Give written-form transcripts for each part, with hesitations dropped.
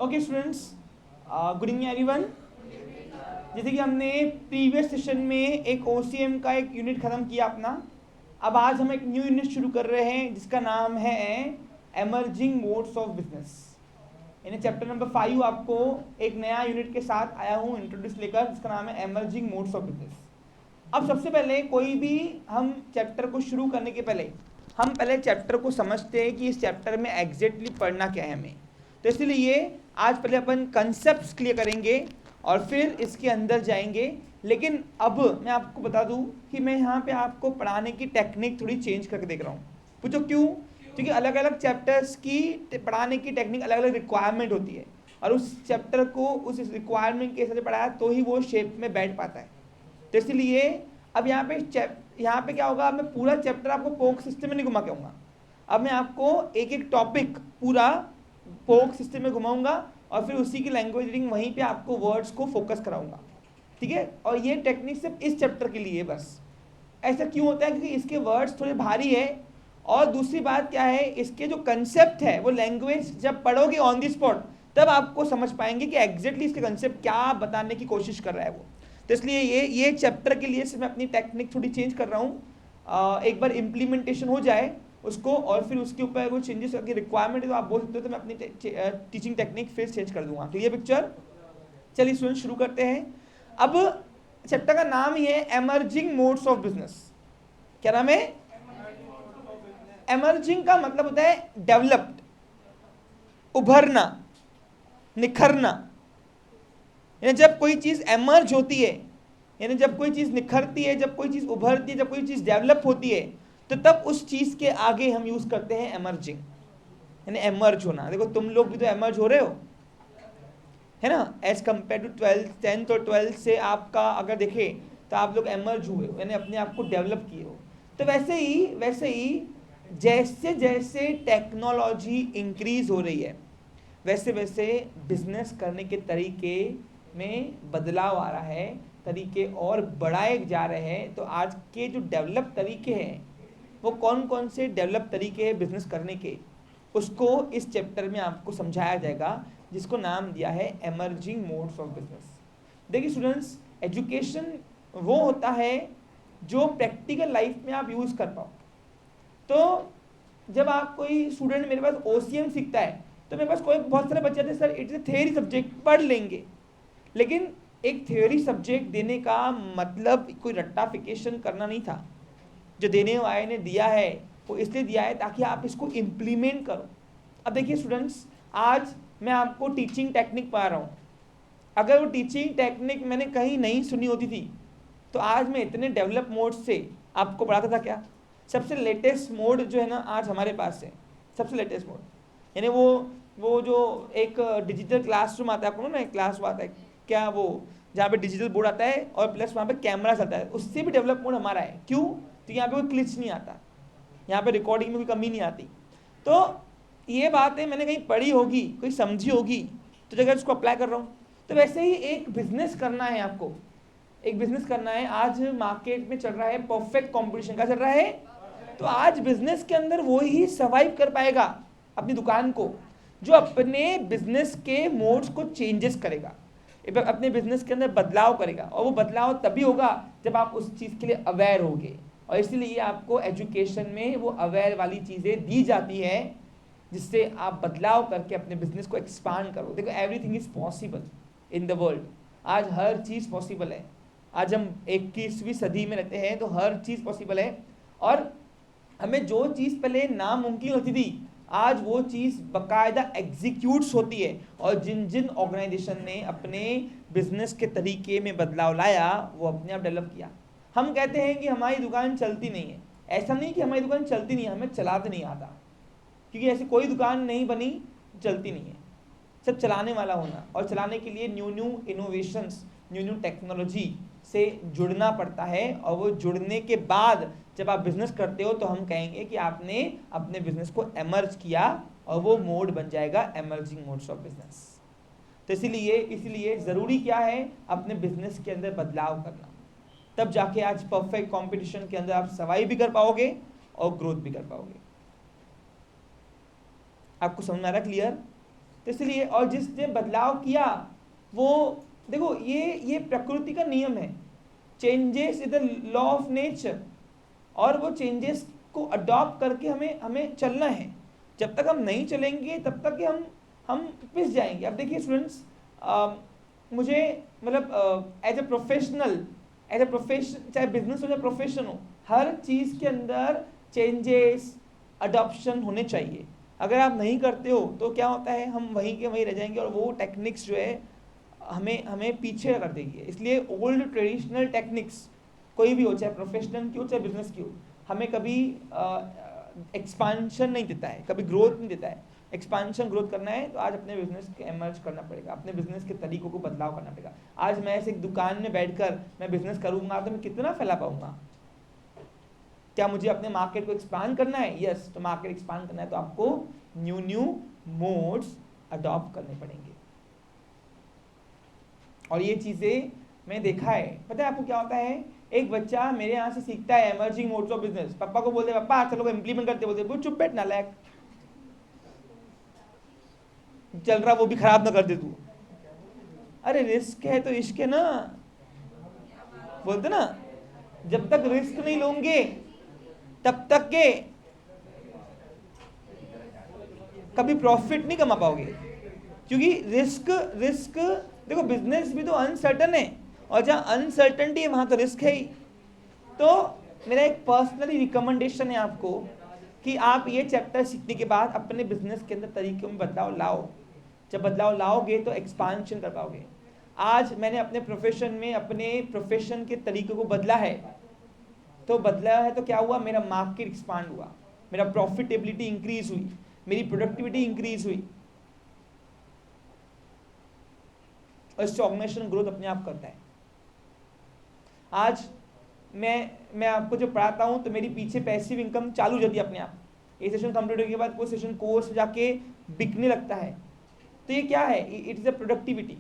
Okay students, good evening everyone. जैसे कि हमने प्रीवियस सेशन में एक ओसीएम का एक यूनिट ख़त्म किया अपना। अब आज हम एक न्यू यूनिट शुरू कर रहे हैं जिसका नाम है एमर्जिंग मोड्स ऑफ बिजनेस। यानी चैप्टर नंबर 5 आपको एक नया यूनिट के साथ आया हूँ इंट्रोड्यूस लेकर, जिसका नाम है एमर्जिंग मोड्स ऑफ बिजनेस। अब सबसे पहले कोई भी हम चैप्टर को शुरू करने के पहले हम पहले चैप्टर को समझते हैं कि इस चैप्टर में एग्जैक्टली पढ़ना क्या है हमें। तो इसलिए आज पहले अपन कंसेप्ट्स क्लियर करेंगे और फिर इसके अंदर जाएंगे। लेकिन अब मैं आपको बता दूं कि मैं यहाँ पे आपको पढ़ाने की टेक्निक थोड़ी चेंज करके देख रहा हूँ। पूछो क्यों? क्योंकि अलग अलग चैप्टर्स की पढ़ाने की टेक्निक अलग अलग रिक्वायरमेंट होती है और उस चैप्टर को उस रिक्वायरमेंट के हिसाब से पढ़ाया तो ही वो शेप में बैठ पाता है। तो इसलिए अब यहाँ पे क्या होगा, अब मैं पूरा चैप्टर आपको पोक सिस्टम में नहीं घुमा के आऊँगा। अब मैं आपको एक एक टॉपिक पूरा पोक सिस्टम में घुमाऊंगा और फिर उसी की लैंग्वेज रीडिंग वहीं पे आपको वर्ड्स को फोकस कराऊंगा, ठीक है। और ये टेक्निक सिर्फ इस चैप्टर के लिए बस। ऐसा क्यों होता है? क्योंकि इसके वर्ड्स थोड़े भारी है और दूसरी बात क्या है, इसके जो कंसेप्ट है वो लैंग्वेज जब पढ़ोगे ऑन द स्पॉट तब आपको समझ पाएंगे कि एग्जैक्टली इसके कंसेप्ट क्या बताने की कोशिश कर रहा है वो। तो इसलिए ये चैप्टर के लिए सिर्फ मैं अपनी टेक्निक थोड़ी चेंज कर रहा हूँ। एक बार इम्प्लीमेंटेशन हो जाए उसको और फिर उसके ऊपर कोई चेंजेस की रिक्वायरमेंट है तो आप बोल सकते हो, तो मैं अपनी टीचिंग टेक्निक फिर चेंज कर दूंगा। Clear picture? चलिए स्टूडेंट शुरू करते हैं। अब चैप्टर का नाम ही है एमर्जिंग मोड्स ऑफ बिजनेस। क्या नाम है? एमर्जिंग का मतलब होता है डेवलप्ड, उभरना, निखरना। यानी जब कोई चीज एमर्ज होती है, यानी जब कोई चीज निखरती है, जब कोई चीज उभरती है, जब कोई चीज डेवलप होती है, तो तब उस चीज के आगे हम यूज करते हैं एमर्जिंग, यानी एमर्ज होना। देखो तुम लोग भी तो एमर्ज हो रहे हो, है ना। एज कम्पेयर टू 10th और 12th से आपका अगर देखें तो आप लोग एमर्ज हुए हो, यानी अपने आप को डेवलप किए हो। तो वैसे ही जैसे जैसे टेक्नोलॉजी इंक्रीज हो रही है वैसे वैसे बिजनेस करने के तरीके में बदलाव आ रहा है, तरीके और बढ़ाए जा रहे हैं। तो आज के जो डेवलप तरीके हैं वो कौन कौन से डेवलप तरीके हैं बिजनेस करने के, उसको इस चैप्टर में आपको समझाया जाएगा, जिसको नाम दिया है एमर्जिंग मोड्स ऑफ बिजनेस। देखिए स्टूडेंट्स, एजुकेशन वो होता है जो प्रैक्टिकल लाइफ में आप यूज़ कर पाओ। तो जब आप कोई स्टूडेंट मेरे पास ओसीएम सीखता है तो मेरे पास कोई बहुत सारे बच्चे आते हैं, sir it's a theory subject, पढ़ लेंगे। लेकिन एक थ्योरी सब्जेक्ट देने का मतलब कोई रट्टाफिकेशन करना नहीं था। जो देने वाले ने दिया है वो इसलिए दिया है ताकि आप इसको इम्प्लीमेंट करो। अब देखिए स्टूडेंट्स, आज मैं आपको टीचिंग टेक्निक पढ़ा रहा हूँ। अगर वो टीचिंग टेक्निक मैंने कहीं नहीं सुनी होती थी तो आज मैं इतने डेवलप मोड से आपको पढ़ाता था क्या? सबसे लेटेस्ट मोड जो है ना आज हमारे पास है, सबसे लेटेस्ट मोड, यानी वो जो एक डिजिटल क्लासरूम आता है, आपको ना क्लास आता है क्या, वो जहाँ पे डिजिटल बोर्ड आता है और प्लस वहाँ पे कैमरा चलता है, उससे भी डेवलप मोड हमारा है। क्यों? तो यहाँ पे कोई ग्लिच नहीं आता, यहाँ पे रिकॉर्डिंग में कोई कमी नहीं आती। तो ये बात है मैंने कहीं पढ़ी होगी, कोई समझी होगी, तो जगह उसको अप्लाई कर रहा हूँ। तो वैसे ही एक बिजनेस करना है आपको, एक बिजनेस करना है। आज मार्केट में चल रहा है परफेक्ट कंपटीशन का चल रहा है। तो आज बिजनेस के अंदर वो ही सर्वाइव कर पाएगा अपनी दुकान को जो अपने बिजनेस के मोड्स को चेंजेस करेगा, अपने बिजनेस के अंदर बदलाव करेगा। और वो बदलाव तभी होगा जब आप उस चीज़ के लिए अवेयर होगे। और इसलिए आपको एजुकेशन में वो अवेयर वाली चीज़ें दी जाती है जिससे आप बदलाव करके अपने बिजनेस को एक्सपांड करो। देखो everything is possible in the world. आज हर चीज़ पॉसिबल है। आज हम 21वीं सदी में रहते हैं तो हर चीज़ पॉसिबल है। और हमें जो चीज़ पहले नामुमकिन होती थी आज वो चीज़ बाकायदा एग्जीक्यूट्स होती है। और जिन जिन ऑर्गेनाइजेशन ने अपने बिजनेस के तरीके में बदलाव लाया वो अपने आप डेवलप किया। हम कहते हैं कि हमारी दुकान चलती नहीं है, ऐसा नहीं कि हमारी दुकान चलती नहीं है, हमें चलाते नहीं आता। क्योंकि ऐसी कोई दुकान नहीं बनी चलती नहीं है, सब चलाने वाला होना। और चलाने के लिए new new innovations, new new technology से जुड़ना पड़ता है। और वो जुड़ने के बाद जब आप बिजनेस करते हो तो हम कहेंगे कि आपने अपने बिजनेस को एमर्ज किया और वो मोड बन जाएगा एमर्जिंग मोड्स ऑफ बिजनेस। तो इसीलिए ज़रूरी क्या है? अपने बिजनेस के अंदर बदलाव करना, तब जाके आज परफेक्ट कंपटीशन के अंदर आप सर्वाइव भी कर पाओगे और ग्रोथ भी कर पाओगे। आपको समझ में आ रहा? क्लियर? तो इसलिए, और जिसने बदलाव किया वो, देखो ये प्रकृति का नियम है, changes is the law of nature, और वो चेंजेस को अडॉप्ट करके हमें हमें चलना है। जब तक हम नहीं चलेंगे तब तक कि हम पिस जाएंगे। अब देखिए स्टूडेंट्स, मुझे मतलब एज ए प्रोफेशनल चाहे बिजनेस हो चाहे प्रोफेशन हो, हर चीज़ के अंदर चेंजेस अडॉप्शन होने चाहिए। अगर आप नहीं करते हो तो क्या होता है, हम वहीं के वहीं रह जाएंगे और वो टेक्निक्स जो है हमें हमें पीछे कर देगी। इसलिए ओल्ड ट्रेडिशनल टेक्निक्स कोई भी हो, चाहे प्रोफेशनल की हो चाहे बिजनेस की हो, हमें कभी एक्सपांशन नहीं देता है, कभी ग्रोथ नहीं देता है। एक्सपांशन ग्रोथ करना है तो आज अपने बिजनेस के एमर्ज करना पड़ेगा, अपने बिजनेस के तरीकों को बदलाव करना पड़ेगा। आज मैं ऐसे एक दुकान में बैठकर मैं बिजनेस करूंगा तो मैं कितना फैला पाऊंगा? क्या मुझे अपने मार्केट को एक्सपांड करना है? यस, तो मार्केट एक्सपांड करना है तो आपको न्यू मोड्स अडॉप्ट करने पड़ेंगे। और ये चीजें मैं देखा है, पता है आपको क्या होता है, एक बच्चा मेरे यहाँ से सीखता है एमर्जिंग मोड्स ऑफ बिजनेस, पापा को बोलते पापा चलो इंप्लीमेंट करते, बोलते चुप बैठ नालायक, चल रहा वो भी खराब ना कर दे तू। अरे रिस्क है तो इश्क है ना, बोलते ना, जब तक रिस्क नहीं लोगे तब तक के कभी प्रॉफिट नहीं कमा पाओगे। क्योंकि रिस्क देखो, बिजनेस भी तो अनसर्टन है, और जहां अनसर्टनिटी है वहां तो रिस्क है ही। तो मेरा एक पर्सनली रिकमेंडेशन है आपको कि आप ये चैप्टर सीखने के बाद अपने बिजनेस के अंदर तरीकों में बदलाव लाओ। जब बदलाव लाओगे तो एक्सपांशन कर पाओगे। आज मैंने अपने प्रोफेशन में अपने प्रोफेशन के तरीकों को बदला है, तो बदला है तो क्या हुआ, मेरा मार्केट एक्सपांड हुआ, मेरा प्रॉफिटेबिलिटी इंक्रीज हुई, मेरी प्रोडक्टिविटी इंक्रीज हुई, और इससे ऑर्गेनाइजेशन ग्रोथ अपने आप करता है। आज मैं आपको जो पढ़ाता हूं तो मेरी पीछे पैसिव इनकम चालू हो जाती है अपने आप। ये सेशन कंप्लीट होने के बाद कोई सेशन कोर्स जाके बिकने लगता है। तो ये क्या है, इट इज अ प्रोडक्टिविटी।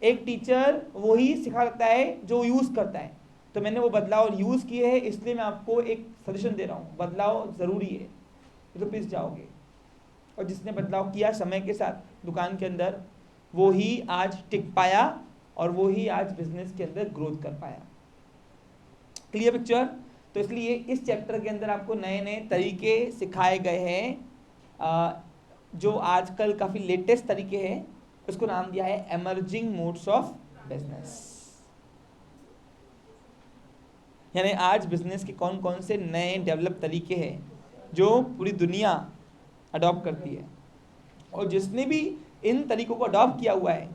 एक टीचर वही सिखा सकता है जो यूज करता है। तो मैंने वो बदलाव यूज किए हैं, इसलिए मैं आपको एक सजेशन दे रहा हूँ, बदलाव जरूरी है, तो पिस जाओगे। और जिसने बदलाव किया समय के साथ दुकान के अंदर, वो ही आज टिक पाया और वो ही आज बिजनेस के अंदर ग्रोथ कर पाया। Clear picture? तो इसलिए इस चैप्टर के अंदर आपको नए नए तरीके सिखाए गए हैं, जो आजकल काफ़ी लेटेस्ट तरीके हैं। उसको नाम दिया है एमर्जिंग मोड्स ऑफ बिजनेस। यानी आज बिजनेस के कौन कौन से नए डेवलप तरीके हैं जो पूरी दुनिया अडॉप्ट करती है। और जिसने भी इन तरीकों को अडॉप्ट किया हुआ है,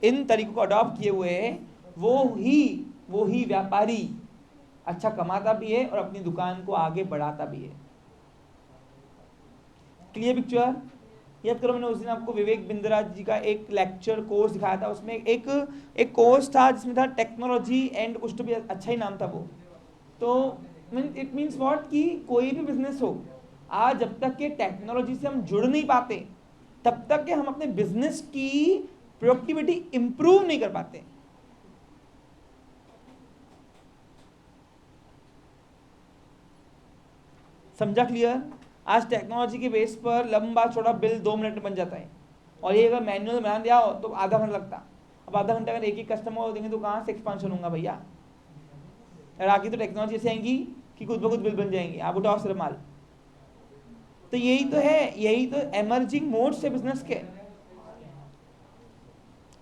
इन तरीकों को अडॉप्ट किए हुए हैं, वो ही व्यापारी अच्छा कमाता भी है और अपनी दुकान को आगे बढ़ाता भी है। Clear picture? याद करो, मैंने उस दिन आपको विवेक बिंद्रा जी का एक लेक्चर कोर्स दिखाया था। उसमें एक कोर्स था जिसमें था टेक्नोलॉजी एंड कुछ तो भी अच्छा ही नाम था वो। तो इट मीन्स व्हाट कि कोई भी बिजनेस हो, आज जब तक के टेक्नोलॉजी से हम जुड़ नहीं पाते तब तक के हम अपने बिजनेस की प्रोडक्टिविटी इंप्रूव नहीं कर पाते। समझा? क्लियर? आज टेक्नोलॉजी के बेस पर लंबा चौड़ा बिल 2 मिनट में बन जाता है, और ये अगर मैनुअल बना दिया हो तो आधा घंटा लगता। अब आधा घंटा अगर एक ही कस्टमर को देंगे तो कहाँ से एक्सपांशन होगा भैया? और आगे तो टेक्नोलॉजी ऐसे आएंगी कि कुछ ब कुछ बिल बन जाएंगे, आप उठाओ सिर्फ माल। तो यही तो है, यही तो एमर्जिंग मोड्स है बिजनेस के।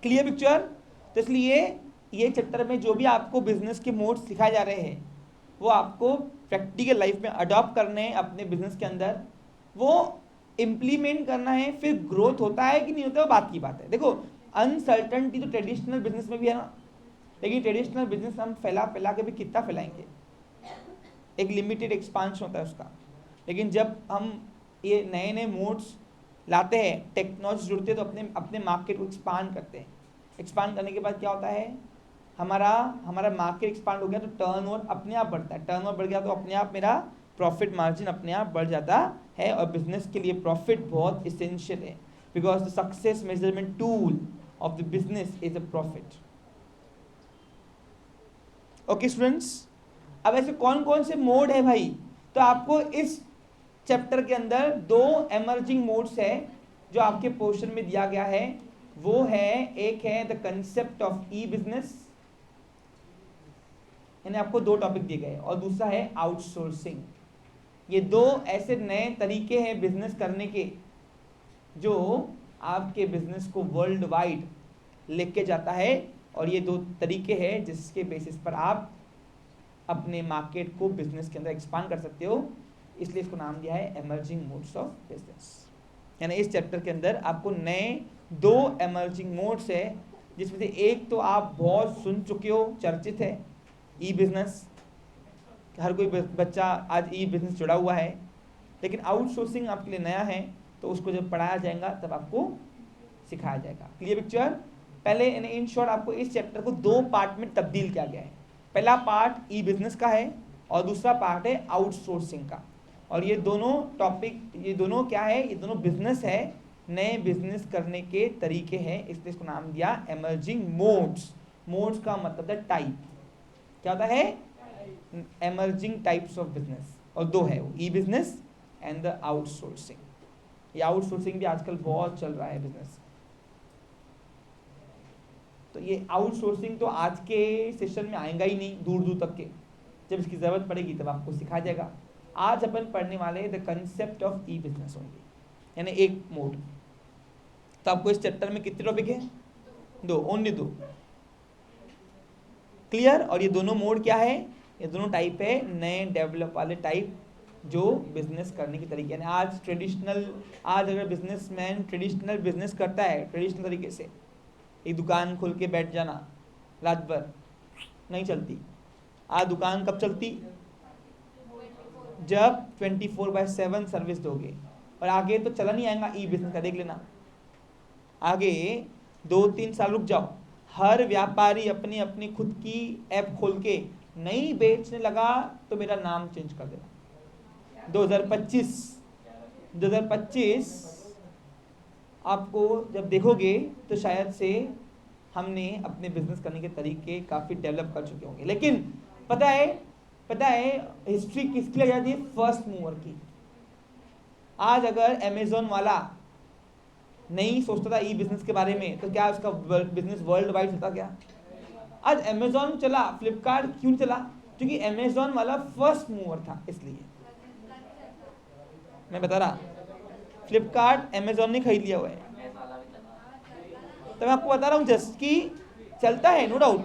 Clear picture? तो इसलिए ये चैप्टर में जो भी आपको बिजनेस के मोड्स सिखाए जा रहे हैं वो आपको प्रैक्टिकल लाइफ में अडॉप्ट करने हैं अपने बिजनेस के अंदर, वो इम्प्लीमेंट करना है। फिर ग्रोथ होता है कि नहीं होता, वो बात की बात है। देखो, अनसर्टनिटी तो ट्रेडिशनल बिजनेस में भी है ना, लेकिन ट्रेडिशनल बिजनेस हम फैला के भी कितना फैलाएंगे, एक लिमिटेड एक्सपांशन होता है उसका। लेकिन जब हम ये नए नए मोड्स लाते हैं, टेक्नोलॉजी जुड़ते हैं, तो अपने मार्केट को एक्सपांड करते हैं। एक्सपांड करने के बाद क्या होता है, हमारा मार्केट एक्सपांड हो गया तो टर्नओवर अपने आप बढ़ता है। टर्नओवर बढ़ गया तो अपने आप मेरा प्रॉफिट मार्जिन अपने आप बढ़ जाता है। और बिजनेस के लिए प्रॉफिट बहुत इसेंशियल है, because the success measurement tool of the business is a profit. Okay students, अब ऐसे कौन कौन से मोड है भाई? तो आपको इस चैप्टर के अंदर 2 एमर्जिंग मोड्स है, जो आपके पोर्शन में दिया गया है वो है, एक है the concept of e business, यानी आपको 2 टॉपिक दिए गए, और दूसरा है आउटसोर्सिंग। ये 2 ऐसे नए तरीके हैं बिजनेस करने के जो आपके बिजनेस को वर्ल्ड वाइड लेके जाता है, और ये 2 तरीके हैं जिसके बेसिस पर आप अपने मार्केट को बिजनेस के अंदर एक्सपांड कर सकते हो। इसलिए इसको नाम दिया है एमर्जिंग मोड्स ऑफ बिजनेस। यानी इस चैप्टर के अंदर आपको नए 2 एमर्जिंग मोड्स है, जिसमें से एक तो आप बहुत सुन चुके हो, चर्चित है, ई बिजनेस। हर कोई बच्चा आज ई बिजनेस जुड़ा हुआ है, लेकिन आउटसोर्सिंग आपके लिए नया है, तो उसको जब पढ़ाया जाएगा तब आपको सिखाया जाएगा। Clear picture? पहले इन शॉर्ट आपको इस चैप्टर को 2 पार्ट में तब्दील किया गया है। पहला पार्ट ई बिजनेस का है और दूसरा पार्ट है आउटसोर्सिंग का। और ये दोनों टॉपिक, ये दोनों क्या है, ये दोनों बिजनेस है, नए बिजनेस करने के तरीके हैं, इसलिए इसको नाम दिया एमर्जिंग मोड्स। मोड्स का मतलब है टाइप। क्या होता है? एमर्जिंग टाइप्स ऑफ बिजनेस, और 2 है वो, ई बिजनेस एंड द आउटसोर्सिंग। ये आउटसोर्सिंग भी आजकल बहुत चल रहा है बिजनेस। तो ये आउटसोर्सिंग तो आज के सेशन में आएगा ही नहीं दूर दूर तक के, जब इसकी जरूरत पड़ेगी तब आपको सिखाया जाएगा। आज अपन पढ़ने वाले the concept of e business only, यानी एक मोड। तो आपको इस चैप्टर में कितने टॉपिक है? 2, ओनली 2। क्लियर? और ये दोनों मोड क्या है? ये दोनों टाइप है नए डेवलप वाले टाइप जो बिजनेस करने के तरीके। यानी आज ट्रेडिशनल, आज अगर बिजनेसमैन ट्रेडिशनल बिजनेस करता है, ट्रेडिशनल तरीके से एक दुकान खोल के बैठ जाना रात भर, नहीं चलती। आज दुकान कब चलती? जब 24/7 सर्विस दोगे। और आगे तो चला नहीं आएगा ई बिजनेस का, देख लेना। आगे 2-3 साल रुक जाओ, हर व्यापारी अपनी अपनी खुद की ऐप खोल के नहीं बेचने लगा तो मेरा नाम चेंज कर देना। 2025 आपको जब देखोगे तो शायद से हमने अपने बिजनेस करने के तरीके काफ़ी डेवलप कर चुके होंगे। लेकिन पता है हिस्ट्री किसकी लग जाती है? फर्स्ट मूवर की। आज अगर अमेजोन वाला नहीं सोचता था ई बिजनेस के बारे में, तो क्या उसका बिजनेस वर्ल्ड वाइड चलता? क्या आज अमेजोन चला, फ्लिपकार्ट क्यों चला? क्योंकि अमेजोन वाला फर्स्ट मूवर था। इसलिए मैं बता रहा, फ्लिपकार्ट अमेजोन ने खरीद लिया हुआ है, तो मैं आपको बता रहा हूँ जस्ट कि चलता है, नो डाउट।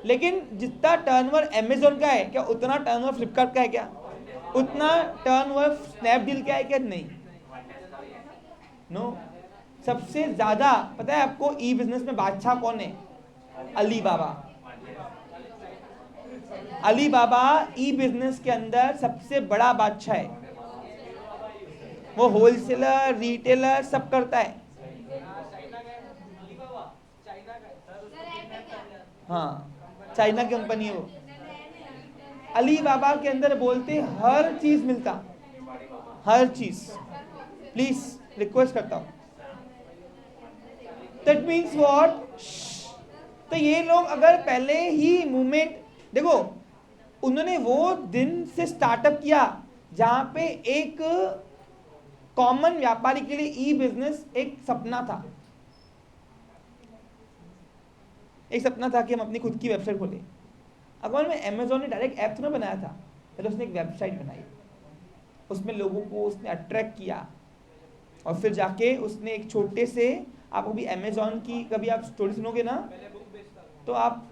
लेकिन जितना टर्नओवर अमेजोन का है, क्या उतना टर्नओवर फ्लिपकार्ट का है? क्या उतना टर्नओवर स्नैपडील का है? क्या नहीं, नो। सबसे ज्यादा पता है आपको ई बिजनेस में बादशाह कौन है? अलीबाबा। अलीबाबा ई बिजनेस के अंदर सबसे बड़ा बादशाह है। वो होलसेलर, रिटेलर सब करता है। हाँ, चाइना की कंपनी है वो। अलीबाबा के अंदर बोलते हर चीज मिलता, हर चीज। प्लीज रिक्वेस्ट करता हूं। That means what? तो ये लोग अगर पहले ही मूवमेंट देखो, उन्होंने वो दिन से स्टार्टअप किया जहां पे एक कॉमन व्यापारी के लिए ई बिजनेस एक सपना था। एक सपना था कि हम अपनी खुद की वेबसाइट खोलें। अगर में अमेजोन ने डायरेक्ट ऐप तो ना बनाया था, पहले उसने एक वेबसाइट बनाई, उसमें लोगों को उसने अट्रैक्ट किया, और फिर जाके उसने एक छोटे से, आप अभी अमेजोन की कभी आप स्टोरी सुनोगे ना, तो आप,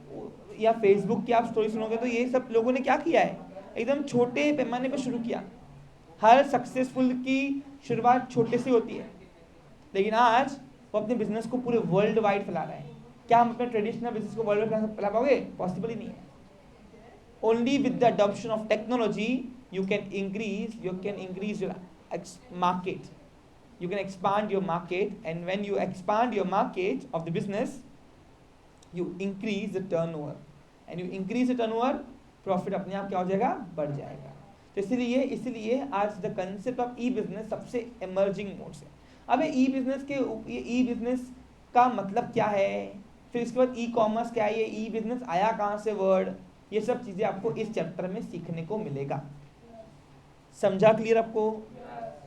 या फेसबुक की आप स्टोरी सुनोगे, तो ये सब लोगों ने क्या किया है, एकदम छोटे पैमाने पर शुरू किया। हर सक्सेसफुल की शुरुआत छोटे से होती है, लेकिन आज वो अपने बिजनेस को पूरे वर्ल्ड वाइड फैला रहे हैं। क्या हम अपने ट्रेडिशनल बिजनेस को वर्ल्ड वाइड फैला पाओगे? पॉसिबल ही नहीं है। Only with the adoption of technology you can increase your market, you can expand your market, and when you expand your market of the business, you increase the turnover, and you increase the turnover, profit अपने आप क्या हो जाएगा? बढ़ जाएगा। तो इसीलिए आज the concept of e business सबसे इमर्जिंग मोड्स है। अब ई बिजनेस का मतलब क्या है, फिर इसके बाद ई कॉमर्स क्या है, ये ई बिजनेस आया कहाँ से वर्ड, ये सब चीज़ें आपको इस चैप्टर में सीखने को मिलेगा। समझा? क्लियर आपको?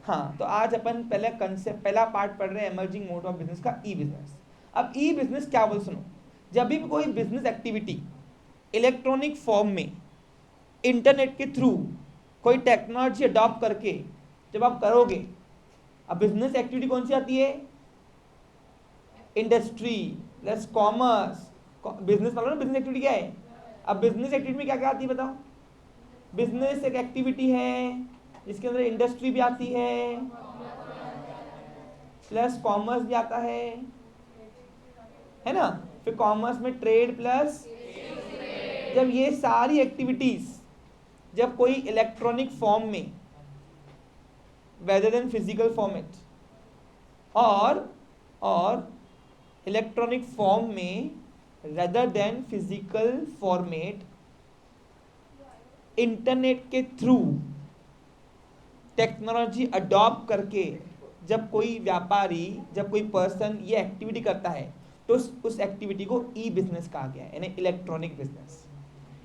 हाँ, तो आज अपन पहले कंसेप्ट, पहला पार्ट पढ़ रहे हैं एमर्जिंग मोड ऑफ बिजनेस का, ई बिजनेस। अब ई बिजनेस क्या बोल, सुनो, जब भी कोई बिजनेस एक्टिविटी इलेक्ट्रॉनिक फॉर्म में इंटरनेट के थ्रू कोई टेक्नोलॉजी अडॉप्ट करके जब आप करोगे, अब बिजनेस एक्टिविटी कौन सी आती है? Industry plus commerce. बिजनेस मतलब बिजनेस एक्टिविटी क्या है? अब बिजनेस एक्टिविटी में क्या क्या आती है बताओ? बिजनेस एक एक्टिविटी है जिसके अंदर इंडस्ट्री भी आती है प्लस कॉमर्स भी आता है ना? फिर कॉमर्स में ट्रेड प्लस, जब ये सारी एक्टिविटीज जब कोई इलेक्ट्रॉनिक फॉर्म में वेदर देन फिजिकल फॉर्मेट और इलेक्ट्रॉनिक फॉर्म में rather than physical format internet के थ्रू टेक्नोलॉजी अडॉप्ट करके जब कोई व्यापारी, जब कोई पर्सन ये एक्टिविटी करता है तो उस एक्टिविटी को ई बिजनेस कहा गया है, यानी electronic business.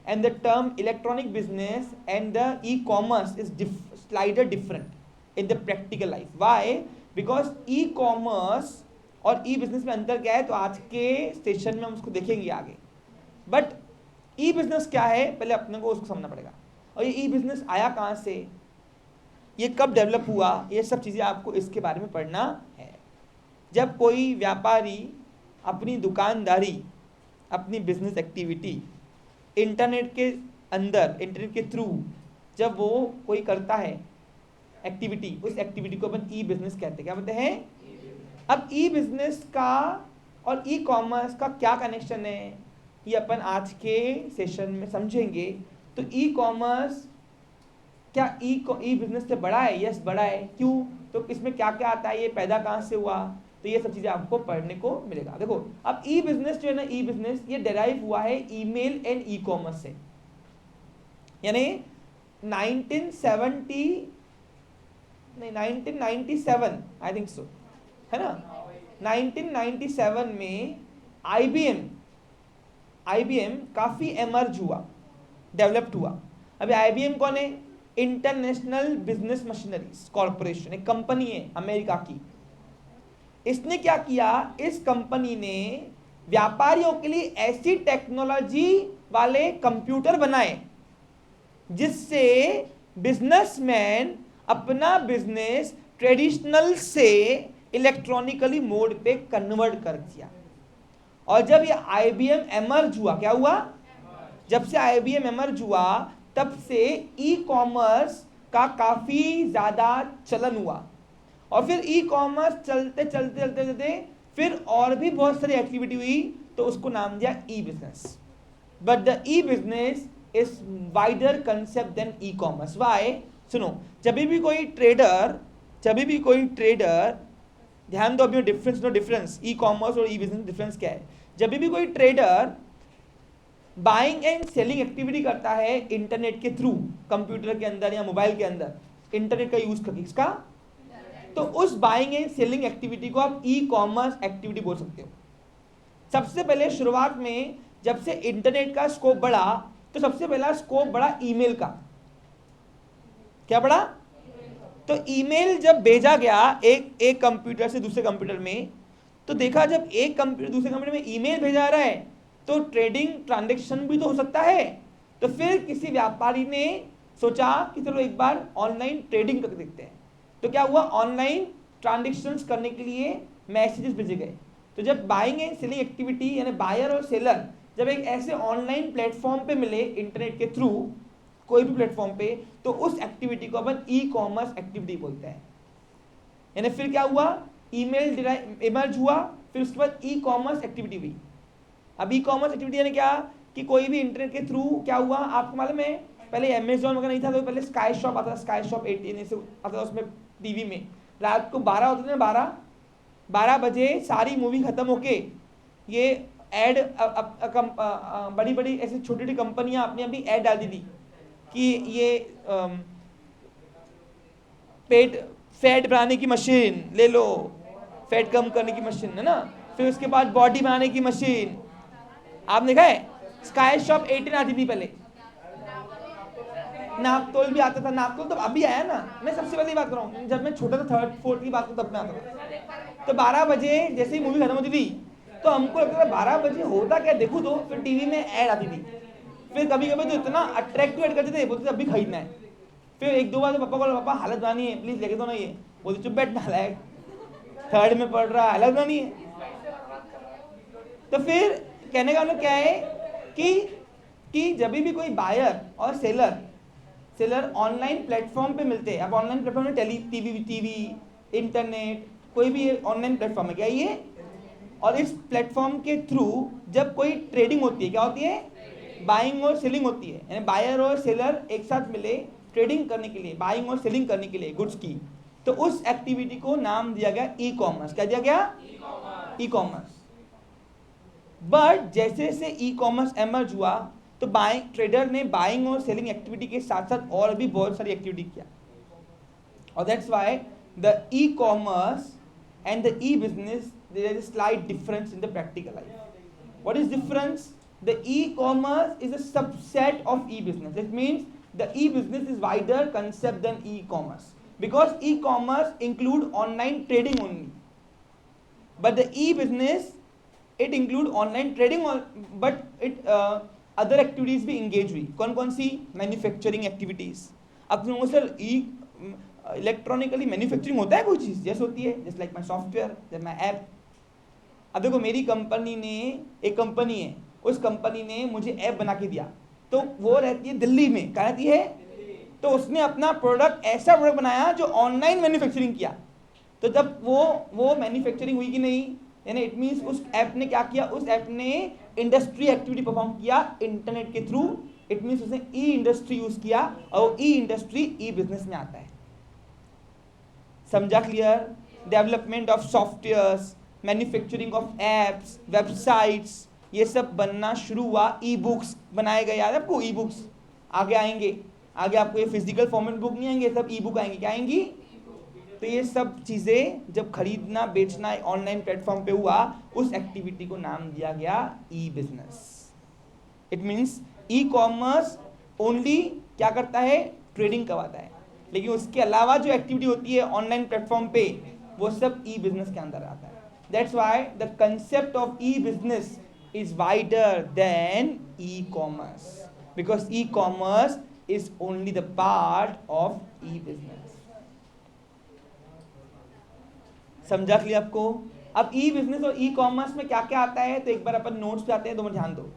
And the term electronic business and the E commerce is slider different in the practical life. Why? Because e commerce और ई बिजनेस में अंतर क्या है, तो आज के सेशन में हम उसको देखेंगे आगे। बट ई बिजनेस क्या है, पहले अपने को उसको समझना पड़ेगा। और ये ई बिजनेस आया कहाँ से, ये कब डेवलप हुआ, ये सब चीज़ें आपको इसके बारे में पढ़ना है। जब कोई व्यापारी अपनी दुकानदारी, अपनी बिजनेस एक्टिविटी इंटरनेट के अंदर, इंटरनेट के थ्रू जब वो कोई करता है एक्टिविटी, उस एक्टिविटी को अपन ई बिजनेस कहते हैं। क्या बोलते हैं? अब ई बिजनेस का और ई कॉमर्स का क्या कनेक्शन है, ये अपन आज के सेशन में समझेंगे। तो ई कॉमर्स क्या ई बिजनेस से बड़ा है? यस, बड़ा है। क्यों? तो इसमें क्या क्या आता है, ये पैदा कहाँ से हुआ, तो ये सब चीज़ें आपको पढ़ने को मिलेगा। देखो, अब ई बिजनेस जो है ना, ई बिजनेस ये डेराइव हुआ है ईमेल एंड ई कॉमर्स से, यानी 1997 आई थिंक सो, है ना? 1997 में आईबीएम काफ़ी एमर्ज हुआ, डेवलप्ड हुआ। अभी आईबीएम कौन है? इंटरनेशनल बिजनेस मशीनरीज कॉरपोरेशन, एक कंपनी है अमेरिका की। इसने क्या किया, इस कंपनी ने व्यापारियों के लिए ऐसी टेक्नोलॉजी वाले कंप्यूटर बनाए जिससे बिजनेसमैन अपना बिजनेस ट्रेडिशनल से इलेक्ट्रॉनिकली मोड पे कन्वर्ट कर दिया। और जब ये आईबीएम एमर्ज हुआ, क्या हुआ? जब से आईबीएम एमर्ज हुआ तब से ई कॉमर्स का काफ़ी ज़्यादा चलन हुआ। और फिर ई कॉमर्स चलते चलते चलते चलते फिर और भी बहुत सारी एक्टिविटी हुई, तो उसको नाम दिया e business. But the e business is wider concept than e commerce. Why? सुनो, जब भी कोई ट्रेडर, ध्यान दो, अभी डिफरेंस ई कॉमर्स और ई बिजनेस डिफरेंस क्या है। जब भी कोई trader buying and selling activity करता है इंटरनेट के थ्रू, कंप्यूटर के अंदर या मोबाइल के अंदर इंटरनेट का यूज करके, इसका, तो उस बाइंग एंड सेलिंग एक्टिविटी को आप ई कॉमर्स एक्टिविटी बोल सकते हो। सबसे पहले शुरुआत में जब से इंटरनेट का स्कोप बढ़ा, तो सबसे पहला स्कोप बढ़ा ईमेल का। क्या बढ़ा? तो ईमेल जब भेजा गया एक कंप्यूटर से दूसरे कंप्यूटर में, तो देखा जब एक कंप्यूटर दूसरे कंप्यूटर में ईमेल भेजा रहा है तो ट्रेडिंग ट्रांजैक्शन भी तो हो सकता है। तो फिर किसी व्यापारी ने सोचा कि चलो एक बार ऑनलाइन ट्रेडिंग करके देखते हैं। तो क्या हुआ, ऑनलाइन ट्रांजैक्शंस करने के लिए मैसेजेस भेजे गए। तो जब बाइंग एंड सेलिंग एक्टिविटी, यानी बायर और सेलर जब एक ऐसे ऑनलाइन प्लेटफॉर्म पे मिले इंटरनेट के थ्रू, कोई भी प्लेटफॉर्म पे, तो उस एक्टिविटी को अपन ई कॉमर्स एक्टिविटी बोलते हैं। यानी फिर क्या हुआ, ईमेल इमर्ज हुआ, फिर उसके बाद ई कॉमर्स एक्टिविटी हुई। अब ई कॉमर्स एक्टिविटी यानी क्या, कि कोई भी इंटरनेट के थ्रू क्या हुआ, आपको मालूम है पहले अमेजोन वगैरह नहीं था, तो पहले स्काई शॉप आता था, स्काई शॉप 18 ऐसे आता था, उसमें टीवी में रात को 12 होते थे ना, 12 बजे सारी मूवी खत्म होके ये एड, बड़ी बड़ी ऐसी छोटी छोटी कंपनियां अपनी अभी ऐड डाल दी थी कि ये फैट बनाने की मशीन ले लो, फैट कम करने की मशीन, है ना। फिर उसके बाद बॉडी बनाने की मशीन, आपने देखा है, स्काई शॉप 18 आती थी पहले, नापतोल भी आता था। नापतोल तो अभी आया ना, मैं सबसे पहले बात कर रहा हूँ, जब मैं छोटा था, थर्ड फोर्थ की बात करूँ तब मैं आता था। तो 12 बजे जैसे ही मूवी खत्म होती थी तो हमको लगता था 12 बजे होता क्या, देखूँ तो फिर टीवी में ऐड आती थी। फिर कभी कभी तो इतना अट्रैक्टिव ऐड करते थे, बोलते थे अभी खरीदना है। फिर एक दो बार तो पापा को, पापा हालत बनानी है प्लीज लेके दो ना, ये बोलते चुप बैठ नालायक, थर्ड में पढ़ रहा है, हालत बनानी है। तो फिर कहने का मतलब क्या है कि जब भी कोई बायर और सेलर ऑनलाइन प्लेटफॉर्म पे मिलते हैं। अब ऑनलाइन प्लेटफॉर्म में टीवी इंटरनेट, कोई भी ऑनलाइन प्लेटफॉर्म है क्या ये, और इस प्लेटफॉर्म के थ्रू जब कोई ट्रेडिंग होती है, क्या होती है, बाइंग और सेलिंग होती है, यानी बायर और सेलर एक साथ मिले ट्रेडिंग करने के लिए, बाइंग और सेलिंग करने के लिए गुड्स की, तो उस एक्टिविटी को नाम दिया गया ई कॉमर्स। क्या दिया गया, ई कॉमर्स। बट जैसे जैसे ई कॉमर्स एमर्ज हुआ तो ट्रेडर ने बाइंग और सेलिंग एक्टिविटी के साथ साथ और भी बहुत सारी एक्टिविटी किया, और that's why the e commerce and the e-business, there is a slight difference in the practical life. What is difference? The e-commerce is a subset of e-business. It means the e-business is wider concept than e-commerce, because e-commerce include online trading only, but the e-business it include online trading but it other activities भी engage हुई। कौन कौन सी, manufacturing activities. अब तुम sir ई electronically manufacturing होता है कोई चीज़, जैसे होती है जस्ट लाइक माई सॉफ्टवेयर, जैसे माई ऐप। अब देखो मेरी कंपनी ने, एक कंपनी है, उस कंपनी ने मुझे ऐप बना के दिया, तो वो रहती है दिल्ली में, कहाँ रहती है, तो उसने अपना प्रोडक्ट, ऐसा प्रोडक्ट बनाया जो ऑनलाइन मैन्युफैक्चरिंग किया। तो जब वो मैन्युफैक्चरिंग हुई कि नहीं, यानी इट मीन्स उस ऐप ने क्या किया, उस ऐप ने इंडस्ट्री एक्टिविटी परफॉर्म किया इंटरनेट के थ्रू। इट मीन्स उसने ई इंडस्ट्री यूज किया, और ई इंडस्ट्री ई बिजनेस में आता है। समझा clear? Development of softwares, manufacturing of apps, websites, ये सब बनना शुरू हुआ। ई बुक्स बनाए गए, याद है आपको, ई बुक्स आगे आएंगे, आगे आपको ये फिजिकल फॉर्मेट बुक नहीं आएंगे, सब ई बुक आएंगे। क्या आएंगी? तो ये सब चीज़ें जब खरीदना बेचना ऑनलाइन प्लेटफॉर्म पे हुआ, उस एक्टिविटी को नाम दिया गया e business. It means e commerce only क्या करता है, ट्रेडिंग करवाता है, लेकिन उसके अलावा जो एक्टिविटी होती है ऑनलाइन प्लेटफॉर्म पे, वो सब ई बिजनेस के अंदर आता है। That's why the concept of e business is wider than e commerce, because E commerce is only the part of e business. समझा क्लियर आपको? अब ई बिजनेस और ई कॉमर्स में क्या क्या आता है, तो एक बार अपन नोट्स पे आते हैं, तो मैं ध्यान दो।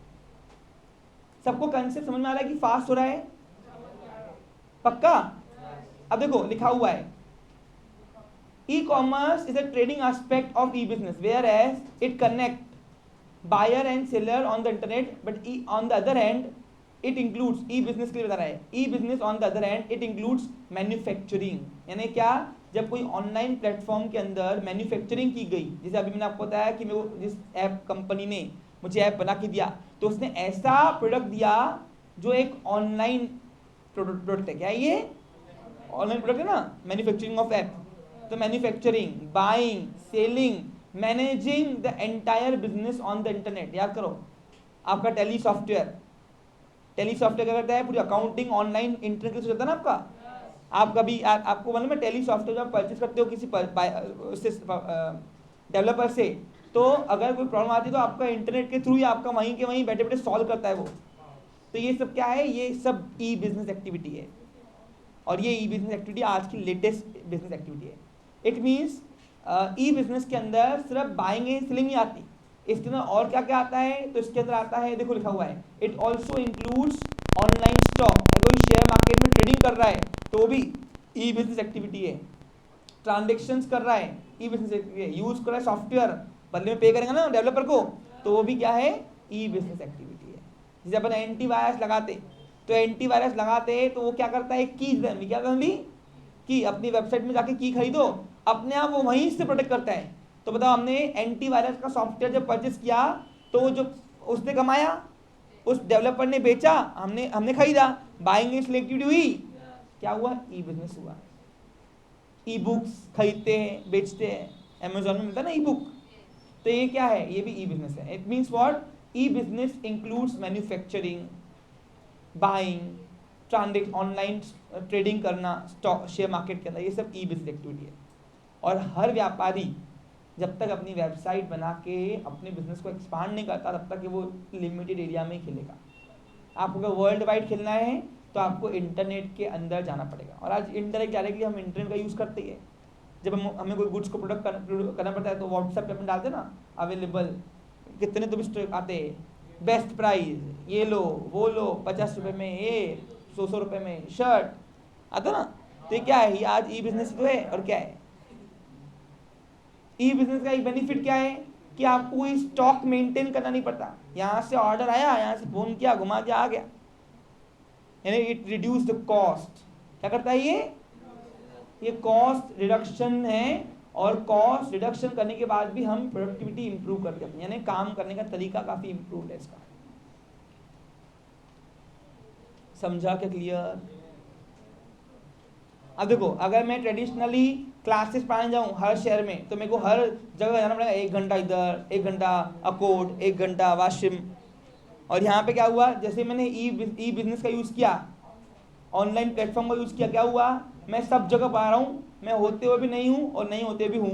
सबको कंसेप्ट समझ में आ रहा है कि फास्ट हो रहा है? पक्का? अब देखो लिखा हुआ है, e commerce is a trading aspect of e business whereas it connect buyer and seller on the internet, but on the other hand it includes, e business के लिए बता रहा है, e business on the other hand it includes manufacturing. यानी क्या, जब कोई online platform के अंदर मैन्युफैक्चरिंग की गई, जैसे अभी मैंने आपको बताया कि मैं जिस ऐप कंपनी ने मुझे ऐप बना के दिया, तो उसने ऐसा प्रोडक्ट दिया जो एक ऑनलाइन प्रोडक्ट है। क्या है ये? ऑनलाइन प्रोडक्ट है ना, मैन्युफैक्चरिंग ऑफ ऐप। तो manufacturing, buying, selling, managing the entire business on the internet. याद करो, आपका टेली सॉफ्टवेयर क्या करता है, पूरी अकाउंटिंग ऑनलाइन इंटरनेट के थ्रू चलता है ना आपका। आप कभी आपको मतलब मैं टेली सॉफ्टवेयर जब परचेज करते हो किसी डेवलपर से, तो अगर कोई प्रॉब्लम आती है तो आपका इंटरनेट के थ्रू ही आपका वहीं के वहीं बैठे बैठे सॉल्व करता है वो। तो ये सब क्या है, ये सब ई बिजनेस एक्टिविटी है, और ये ई बिजनेस एक्टिविटी आज की लेटेस्ट बिजनेस एक्टिविटी है। इट मीन्स ई बिजनेस के अंदर सिर्फ बाइंग एंड सेलिंग नहीं आती, इसके अंदर और क्या क्या आता है, तो इसके अंदर आता है, देखो लिखा हुआ है, it also includes online stock. अगर कोई शेयर मार्केट में ट्रेडिंग कर रहा है तो वो भी ई बिजनेस एक्टिविटी है। ट्रांजेक्शन्स कर रहा है, ई बिजनेस एक्टिविटी है। यूज कर रहा है सॉफ्टवेयर, बदले में पे करेंगे ना डेवलपर को, तो वो भी क्या है, ई बिजनेस एक्टिविटी है। जैसे अपन एंटीवायरस लगाते, तो एंटीवायरस लगाते तो वो क्या करता है, की क्या करती कि अपनी वेबसाइट में जाके की खरीदो, अपने आप वो वहीं से प्रोटेक्ट करता है। तो बताओ, हमने एंटीवायरस का सॉफ्टवेयर जब परचेस किया, तो जो उसने कमाया, उस डेवलपर ने बेचा, हमने खरीदा, बाइंग एक्टिविटी हुई, क्या हुआ, ई बिजनेस हुआ। ई बुक्स खरीदते हैं, बेचते हैं, अमेजोन में मिलता है ना ई बुक, तो ये क्या है, ये भी ई बिजनेस है। It means what, E business includes manufacturing, buying, transaction, online trading करना स्टॉक शेयर मार्केट के अंदर, ये सब ई बिजनेस एक्टिविटी है। और हर व्यापारी जब तक अपनी वेबसाइट बना के अपने बिजनेस को एक्सपांड नहीं करता तब तक वो लिमिटेड एरिया में ही खेलेगा। आपको अगर वर्ल्ड वाइड खेलना है तो आपको इंटरनेट के अंदर जाना पड़ेगा। और आज इंटरनेट डायरेक्टली हम इंटरनेट का यूज़ करते ही है। जब हमें कोई गुड्स को प्रोडक्ट करना पड़ता है तो व्हाट्सएप पे अपन डालते ना अवेलेबल, कितने तो भी आते हैं, बेस्ट प्राइस, ये लो वो लो, 50 रुपये में ये, 100 रुपये में शर्ट आता ना। तो ये क्या है, ये आज ई बिजनेस तो है। और क्या है ई बिजनेस का एक बेनिफिट क्या है कि आपको कोई स्टॉक मेंटेन करना नहीं पड़ता। यहाँ से ऑर्डर आया, यहाँ से फोन किया, घुमा के आ गया, यानी इट रिड्यूस द कॉस्ट। क्या करता है ये कॉस्ट रिडक्शन है। और कॉस्ट रिडक्शन करने के बाद भी हम प्रोडक्टिविटी इंप्रूव करते हैं, यानी काम करने का तरीका काफी इंप्रूव है इसका। समझा क्या क्लियर? अब देखो, अगर मैं ट्रेडिशनली क्लासेस पढ़ाने जाऊँ हर शहर में तो मेरे को हर जगह जाना पड़ेगा, 1 घंटा इधर, 1 घंटा अकोट, 1 घंटा वाशिम। और यहाँ पे क्या हुआ, जैसे मैंने ई बिजनेस का यूज़ किया, ऑनलाइन प्लेटफॉर्म का यूज़ किया, क्या हुआ, मैं सब जगह पा रहा हूँ, मैं होते हुए भी नहीं हूँ और नहीं होते भी हूँ,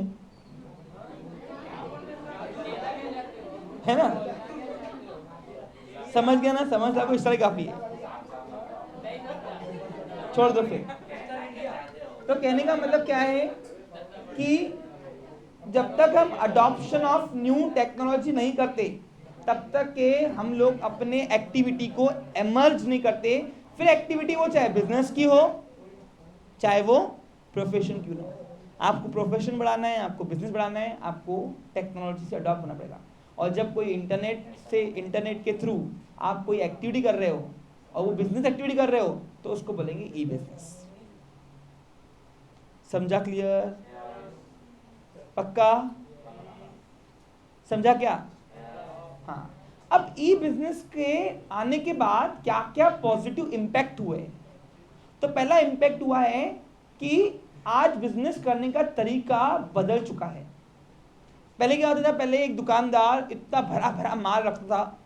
है ना? समझ गया ना? समझ आपको इस तरह काफ़ी है, छोड़ दो फिर। तो कहने का मतलब क्या है कि जब तक हम अडॉप्शन ऑफ न्यू टेक्नोलॉजी नहीं करते तब तक के हम लोग अपने एक्टिविटी को एमर्ज नहीं करते। फिर एक्टिविटी वो चाहे बिजनेस की हो, चाहे वो प्रोफेशन की हो। आपको प्रोफेशन बढ़ाना है, आपको बिजनेस बढ़ाना है, आपको टेक्नोलॉजी से अडॉप्ट होना पड़ेगा। और जब कोई इंटरनेट के थ्रू आप कोई एक्टिविटी कर रहे हो और वो बिजनेस एक्टिविटी कर रहे हो तो उसको बोलेंगे ई बिजनेस। समझा क्लियर? पक्का समझा क्या? हाँ। अब ई बिजनेस के आने के बाद क्या क्या पॉजिटिव इंपैक्ट हुए? तो पहला इंपैक्ट हुआ है कि आज बिजनेस करने का तरीका बदल चुका है। पहले क्या होता था, पहले एक दुकानदार इतना भरा भरा माल रखता था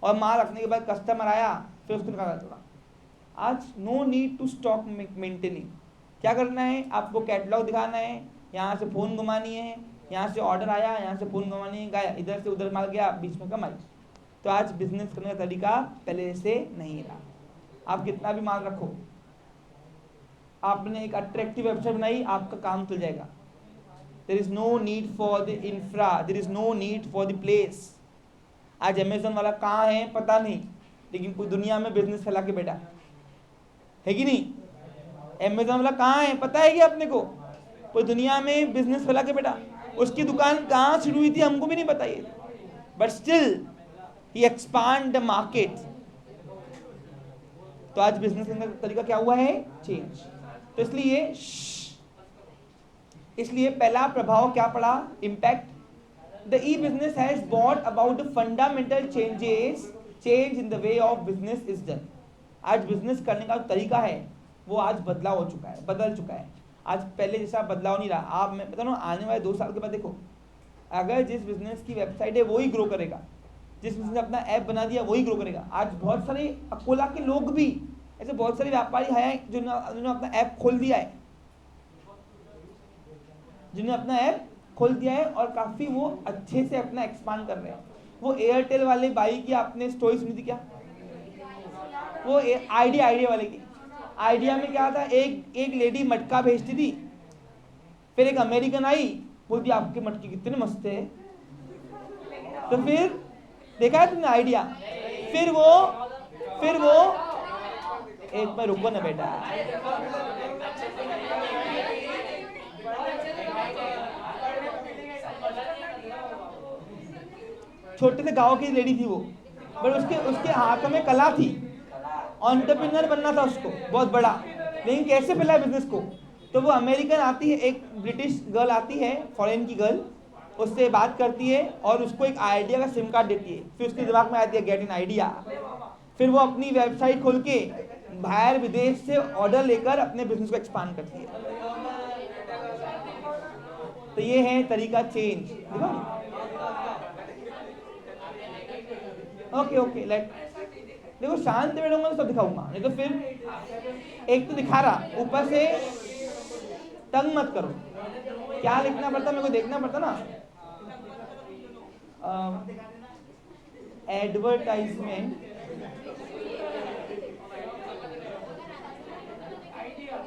और माल रखने के बाद कस्टमर आया फिर उसको निकाला जाता था। आज no need to stock maintaining. क्या करना है, आपको कैटलॉग दिखाना है, यहाँ से फ़ोन घुमानी है, यहाँ से ऑर्डर आया, यहाँ से फ़ोन घुमानी है, गया, इधर से उधर माल गया, बीच में कमाई। तो आज बिजनेस करने का तरीका पहले से नहीं रहा। आप कितना भी माल रखो, आपने एक अट्रैक्टिव वेबसाइट बनाई, आपका काम चल जाएगा। There is no need for the infra, there is no need for the place. आज अमेजोन वाला कहाँ है पता नहीं, लेकिन पूरी दुनिया में बिजनेस फैला के बैठा है कि नहीं? अमेजोन वाला कहाँ है पता है कि अपने को? पूरी दुनिया में बिजनेस फैला के बैठा। उसकी दुकान कहाँ शुरू हुई थी हमको भी नहीं पता ये, but still he expand the market. तो आज बिजनेस करने का तरीका क्या हुआ है? चेंज। तो इसलिए पहला प्रभाव क्या पड़ा? Impact. The e business has bot about the fundamental change in the way of business is done. आज बिजनेस करने का तरीका है वो आज बदल चुका है। आज पहले जैसा बदलाव नहीं रहा। आप, मैं बता रहा हूँ, आने वाले 2 साल के बाद देखो, अगर जिस बिजनेस की वेबसाइट है वही ग्रो करेगा, जिस बिजनेस ने अपना ऐप बना दिया वही ग्रो करेगा। आज बहुत सारे अकोला के लोग भी, ऐसे बहुत सारे व्यापारी हैं जिन्होंने अपना ऐप खोल दिया है, और काफ़ी वो अच्छे से अपना एक्सपांड कर रहे हैं। वो एयरटेल वाले भाई की आपने स्टोरी सुनी थी क्या? वो आइडिया वाले की। आइडिया में क्या था, एक लेडी मटका भेजती थी, फिर एक अमेरिकन आई, बोलती आपके मटके कितने मस्त है। तो फिर देखा है तुमने आइडिया? फिर वो एक बार रुको ना बेटा, छोटे से गांव की लेडी थी वो, बट उसके हाथ में कला थी, एंटरप्रेन्योर बनना था उसको बहुत बड़ा, लेकिन कैसे फैलाया बिजनेस को? तो वो अमेरिकन आती है, एक ब्रिटिश गर्ल आती है, फॉरेन की गर्ल, उससे बात करती है और उसको एक आइडिया का सिम कार्ड देती है। फिर उसके दिमाग में आती है गेट एन आइडिया। फिर वो अपनी वेबसाइट खोल के बाहर विदेश से ऑर्डर लेकर अपने बिजनेस को एक्सपांड करती है। तो ये है तरीका चेंज। ओके लेट देखो शांत बैठूंगा तो सब दिखाऊंगा, नहीं तो फिर एक तो दिखा रहा, ऊपर से तंग मत करो। क्या लिखना पड़ता मेरे को देखना पड़ता ना।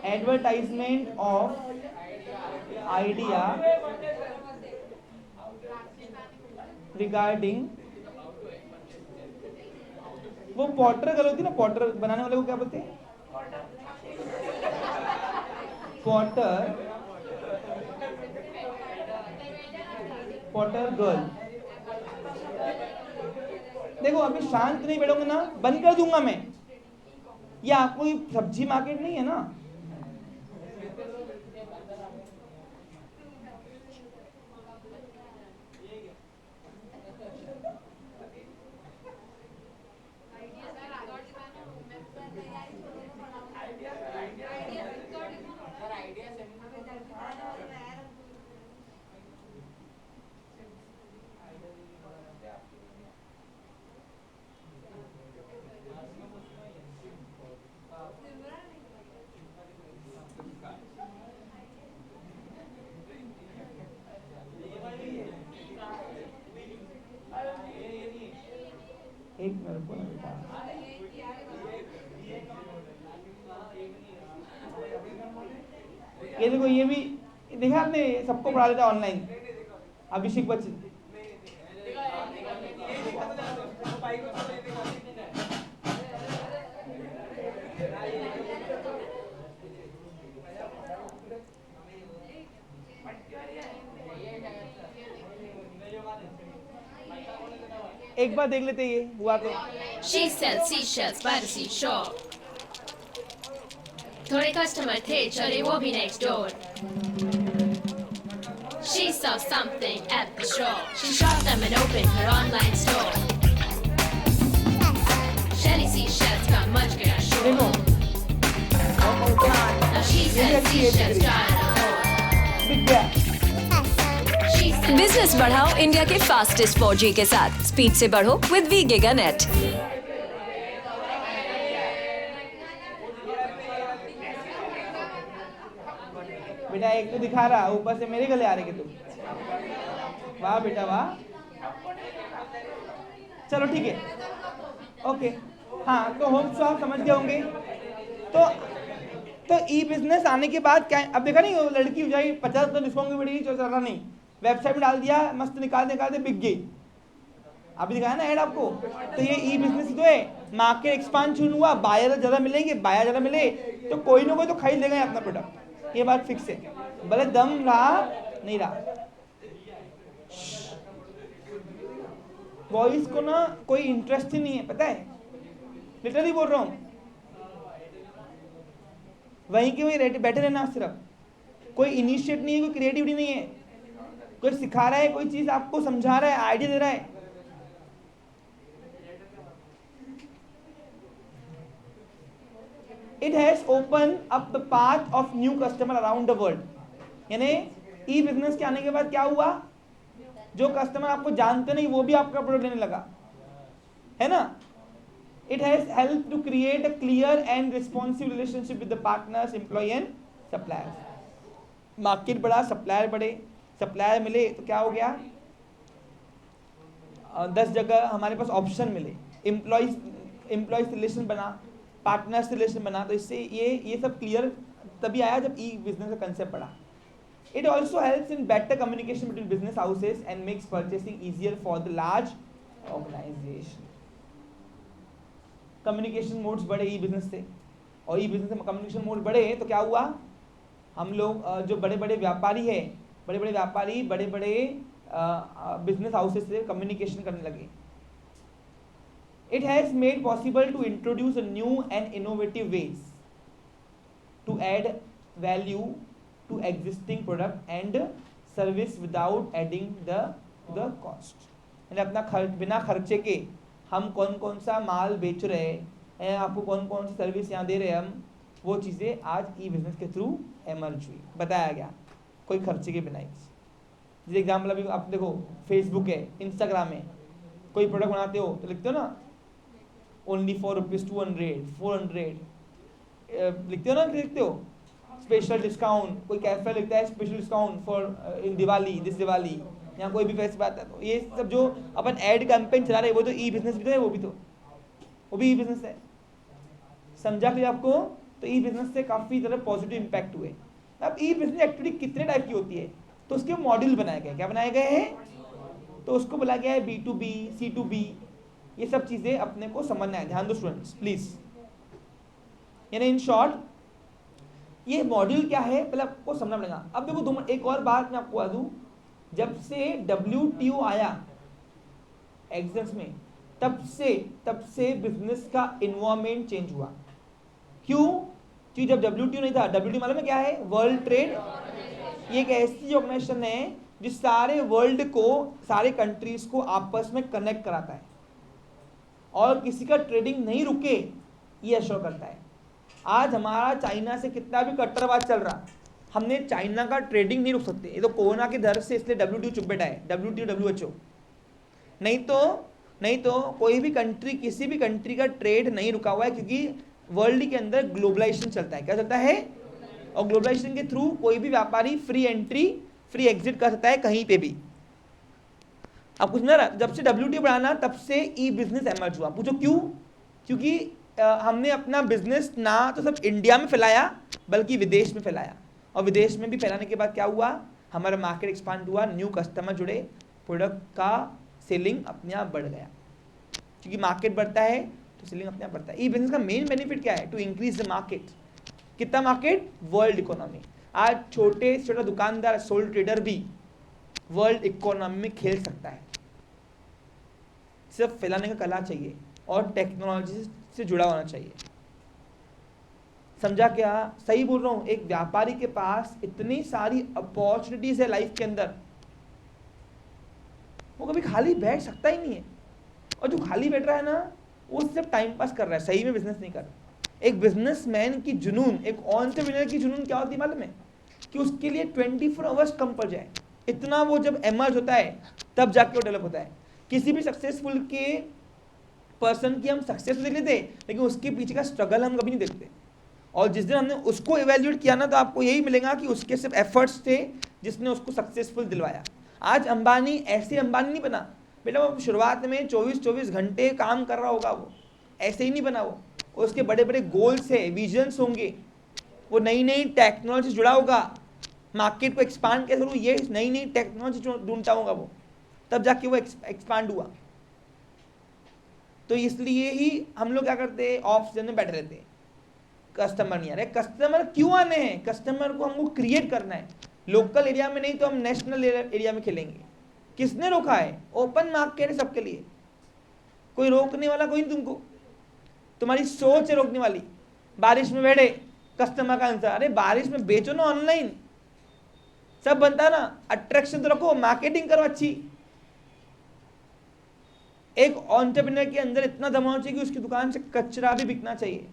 एडवर्टाइजमेंट ऑफ आइडिया रिगार्डिंग, वो पॉटर गर्ल होती है ना, पॉटर बनाने वाले को क्या बोलते हैं? Potter girl. देखो अभी शांत नहीं बैठोगे ना, बंद कर दूंगा मैं। ये आपको सब्जी मार्केट नहीं है ना। एक मिनट को ना बेटा, ये देखो, ये भी देखा आपने, सबको पढ़ा देता ऑनलाइन। अभिषेक बच्चन, एक बार देख लेते ये हुआ तो। She sells seashells by the seashore. थोड़े कस्टमर थे चले वो भी next door. She saw something at the shore. She shot them and opened her online store. Shelly seashells got much good at shore. देखो Now she sells seashells dry at the दिख गया। She sells business बढ़ाओ India के fastest 4G के साथ। Speed से बढ़ो with we giga net. बेटा एक तो दिखा रहा, ऊपर से मेरे गले आ रहे कि तुम। वाह बेटा वाह। चलो ठीक है, ओके। हाँ तो होप सो आप समझ गए होंगे। तो ई बिजनेस आने के बाद क्या, अब देखा नहीं, वो लड़की हो जाएगी 50% डिस्काउंट की बढ़ेगी, चल रहा नहीं, वेबसाइट में डाल दिया, मस्त निकाल दे बिक गई। अभी दिखाया ना ऐड आपको। तो ये ई बिजनेस तो है, मार्केट एक्सपांशन हुआ, बायर ज़्यादा मिलेंगे, बायर ज़्यादा मिले तो कोई ना कोई तो खरीद लेगा अपना प्रोडक्ट, ये बात फिक्स है, भले दम रहा नहीं रहा। वॉइस को ना कोई इंटरेस्ट ही नहीं है, पता है, लिटरली बोल रहा हूँ। वहीं के वहीं बैठे रहना, सिर्फ कोई इनिशिएट नहीं है, कोई क्रिएटिविटी नहीं है, कोई सिखा रहा है, कोई चीज आपको समझा रहा है, आइडिया दे रहा है। It has opened up the path of new customer around the world. यानी ई बिजनेस के आने के बाद क्या हुआ, जो कस्टमर आपको जानते नहीं वो भी आपका प्रोडक्ट लेने लगा, है ना। It has helped to create a clear and responsive relationship with the partners, employee and suppliers. Market बढ़ा, सप्लायर बढ़े, सप्लायर मिले तो क्या हो गया, 10 जगह हमारे पास ऑप्शन मिले, एम्प्लॉयज रिलेशन बना, पार्टनर्स रिलेशन बना। तो इससे ये सब क्लियर तभी आया जब ई बिजनेस का कंसेप्ट पढ़ा। It also helps in better communication between business houses and makes purchasing easier for the large organisation. Communication modes बढ़े ई बिजनेस से, और ई बिजनेस में कम्युनिकेशन मोड बढ़े तो क्या हुआ, हम लोग जो बड़े बड़े व्यापारी है, बड़े बड़े बिजनेस हाउसेस से कम्युनिकेशन करने लगे। It has made possible to introduce a new and innovative ways to add value to existing product and service without adding the cost. यानी अपना बिना खर्चे के हम कौन सा माल बेच रहे हैं, आपको कौन सी सर्विस यहाँ दे रहे हैं हम, वो चीज़ें आज ई बिजनेस के थ्रू एमर्ज हुई, बताया गया, कोई खर्चे के बिना ही। जैसे एग्जाम्पल अभी आप देखो, फेसबुक है, इंस्टाग्राम है, कोई प्रोडक्ट बनाते हो तो लिखते हो ना ओनली फॉर रुपीज 200 400 लिखते हो ना, लिखते हो स्पेशल डिस्काउंट, कोई कैफे लिखता है special discount for in Diwali, this Diwali, या कोई भी फेस्टिवल आता है। तो ये सब जो अपन एड कैंपेन चला रहे हैं वो तो ई बिजनेस भी तो है, वो भी ई बिजनेस है। समझा फिर आपको? तो ई बिजनेस से काफ़ी तरह पॉजिटिव इम्पैक्ट हुए। अब ई बिजनेस एक्टिविटी कितने टाइप की होती है, तो उसके मॉड्यूल बनाए गए। क्या बनाए गए हैं? तो उसको बोला गया है B2B, C2B। ये सब चीज़ें अपने को समझना है। ध्यान दो स्टूडेंट्स प्लीज़। यानी इन शॉर्ट ये मॉड्यूल क्या है पहले आपको समझना पड़ेगा। अब देखो एक और बात मैं आपको बता दूँ, जब से WTO आया एग्जाम्स में, तब से बिजनेस का इन्वायरमेंट चेंज हुआ। क्यों? क्योंकि जब WTO नहीं था, WTO मालूम है क्या है? World trade. ये एक ऐसी ऑर्गेनाइजेशन है जो सारे वर्ल्ड को, सारे कंट्रीज को आपस में कनेक्ट कराता है और किसी का ट्रेडिंग नहीं रुके ये एश्योर करता है। आज हमारा चाइना से कितना भी कट्टरवाद चल रहा, हमने चाइना का ट्रेडिंग नहीं रुक सकते। ये तो कोरोना के डर से इसलिए WTO चुप बैठा है, WTO WHO। नहीं तो कोई भी कंट्री, किसी भी कंट्री का ट्रेड नहीं रुका हुआ है, क्योंकि वर्ल्ड के अंदर ग्लोबलाइजेशन चलता है। क्या चलता है? और ग्लोबलाइजेशन के थ्रू कोई भी व्यापारी फ्री एंट्री फ्री एग्जिट कर सकता है कहीं पे भी। अब कुछ ना, जब से WTO बढ़ाना तब से ई बिजनेस एमर्ज हुआ। पूछो क्यों? क्योंकि हमने अपना बिजनेस ना तो सब इंडिया में फैलाया बल्कि विदेश में फैलाया, और विदेश में भी फैलाने के बाद क्या हुआ? हमारा मार्केट एक्सपांड हुआ, न्यू कस्टमर जुड़े, प्रोडक्ट का सेलिंग अपने आप बढ़ गया। क्योंकि मार्केट बढ़ता है तो सेलिंग अपने आप बढ़ता है। ई बिजनेस का मेन बेनिफिट क्या है? To increase the market. कितना मार्केट? World economy. आज छोटे से छोटा दुकानदार, सोल ट्रेडर भी वर्ल्ड इकोनॉमी में खेल सकता है। सिर्फ फैलाने का कला चाहिए और टेक्नोलॉजी से जुड़ा होना चाहिए। समझा क्या? सही बोल रहा हूं? एक व्यापारी के पास इतनी सारी अपॉर्चुनिटीज है लाइफ के अंदर, वो कभी खाली बैठ सकता ही नहीं है। और जो खाली बैठ रहा है ना, वो सिर्फ टाइम पास कर रहा है, सही में बिजनेस नहीं कर रहा। एक बिजनेसमैन की जुनून, एक एंटरप्रेन्योर की जुनून क्या होती है मालूम है? कि उसके लिए 24 आवर्स कम पड़ जाए। इतना वो जब एमर्ज होता है तब जाके वो डेवलप होता है। किसी भी सक्सेसफुल के पर्सन की हम सक्सेस देख लेते, लेकिन उसके पीछे का स्ट्रगल हम कभी नहीं देखते। और जिस दिन हमने उसको इवेल्यूएट किया ना, तो आपको यही मिलेगा कि उसके सिर्फ एफर्ट्स थे जिसने उसको सक्सेसफुल दिलवाया। आज अंबानी ऐसे अंबानी नहीं बना बेटा, वो शुरुआत में 24-24 घंटे काम कर रहा होगा, वो ऐसे ही नहीं बना। वो उसके बड़े बड़े गोल्स है, विजन्स होंगे, वो नई नई टेक्नोलॉजी से जुड़ा होगा, मार्केट को एक्सपांड कैसे करूँ ये नई नई टेक्नोलॉजी ढूंढता होगा वो, तब जाके वो एक्सपांड हुआ। तो इसलिए ही हम लोग क्या करते हैं, ऑफ सीजन में बैठे रहते हैं, कस्टमर नहीं आ रहे। कस्टमर क्यों आने हैं? कस्टमर को हमको क्रिएट करना है। लोकल एरिया में नहीं तो हम नेशनल एरिया में खेलेंगे। किसने रोका है? ओपन मार्केट है सबके लिए, कोई रोकने वाला कोई नहीं तुमको, तुम्हारी सोच है रोकने वाली। बारिश में बैठे, कस्टमर का आंसर, अरे बारिश में बेचो ना ऑनलाइन, सब बनता है ना, अट्रैक्शन तो रखो, मार्केटिंग करो अच्छी। एक एंटरप्रेन्योर के अंदर इतना दम होना चाहिए कि उसकी दुकान से कचरा भी बिकना चाहिए,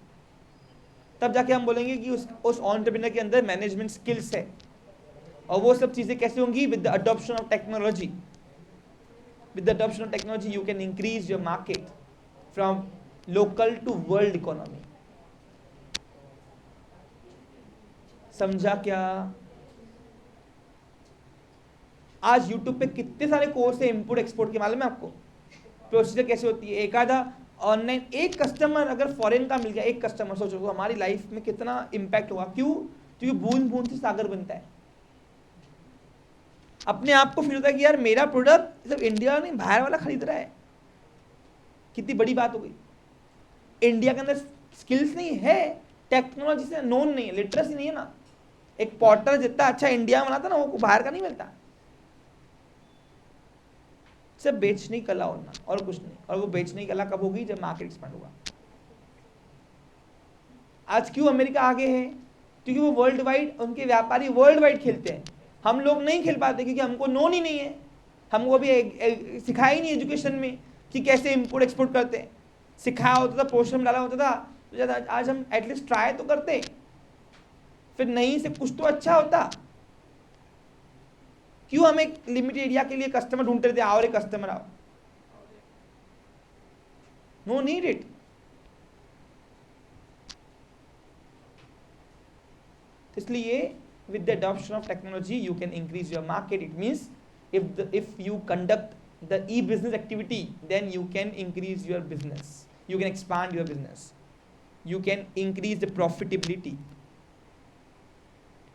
तब जाके हम बोलेंगे कि उस एंटरप्रेन्योर के अंदर मैनेजमेंट स्किल्स है। और वो सब चीजें कैसे होंगी? With the adoption of technology. With the adoption of technology you can increase your market from local to world economy. समझा क्या? आज YouTube पे कितने सारे कोर्स है इंपोर्ट एक्सपोर्ट के, मालूम है आपको? प्रोसीजर कैसे होती है, एक आधा ऑनलाइन। एक कस्टमर अगर फॉरेन का मिल गया, एक कस्टमर, सोचो तो हमारी लाइफ में कितना इम्पैक्ट होगा। क्यों? क्योंकि बूंद बूंद से सागर बनता है। अपने आप को फील होता है कि यार मेरा प्रोडक्ट सिर्फ इंडिया नहीं बाहर वाला खरीद रहा है, कितनी बड़ी बात हो गई। इंडिया के अंदर स्किल्स नहीं है, टेक्नोलॉजी से नोन नहीं है, लिटरेसी नहीं है ना। एक पॉटर जितना अच्छा इंडिया में बनाता ना, वो बाहर का नहीं मिलता। सिर्फ बेचने की कला होना और कुछ नहीं। और वो बेचने की कला कब होगी? जब मार्केट एक्सपांड होगा। आज क्यों अमेरिका आगे है? क्योंकि वो वर्ल्ड वाइड, उनके व्यापारी वर्ल्ड वाइड खेलते हैं। हम लोग नहीं खेल पाते क्योंकि हमको नोन ही नहीं है, हमको अभी सिखाया ही नहीं एजुकेशन में कि कैसे इंपोर्ट एक्सपोर्ट करते हैं। सिखाया होता था, पोर्शन में डाला होता था, तो आज हम एटलीस्ट ट्राई तो करते, फिर नहीं से कुछ तो अच्छा होता। क्यों हम एक लिमिटेड एरिया के लिए कस्टमर ढूंढते थे? आओ रे कस्टमर आओ, नो नीड इट। इसलिए with the adoption of technology you can increase your market. It means if you conduct the e-business activity, then you can increase your business, you can expand your business, you can increase the profitability,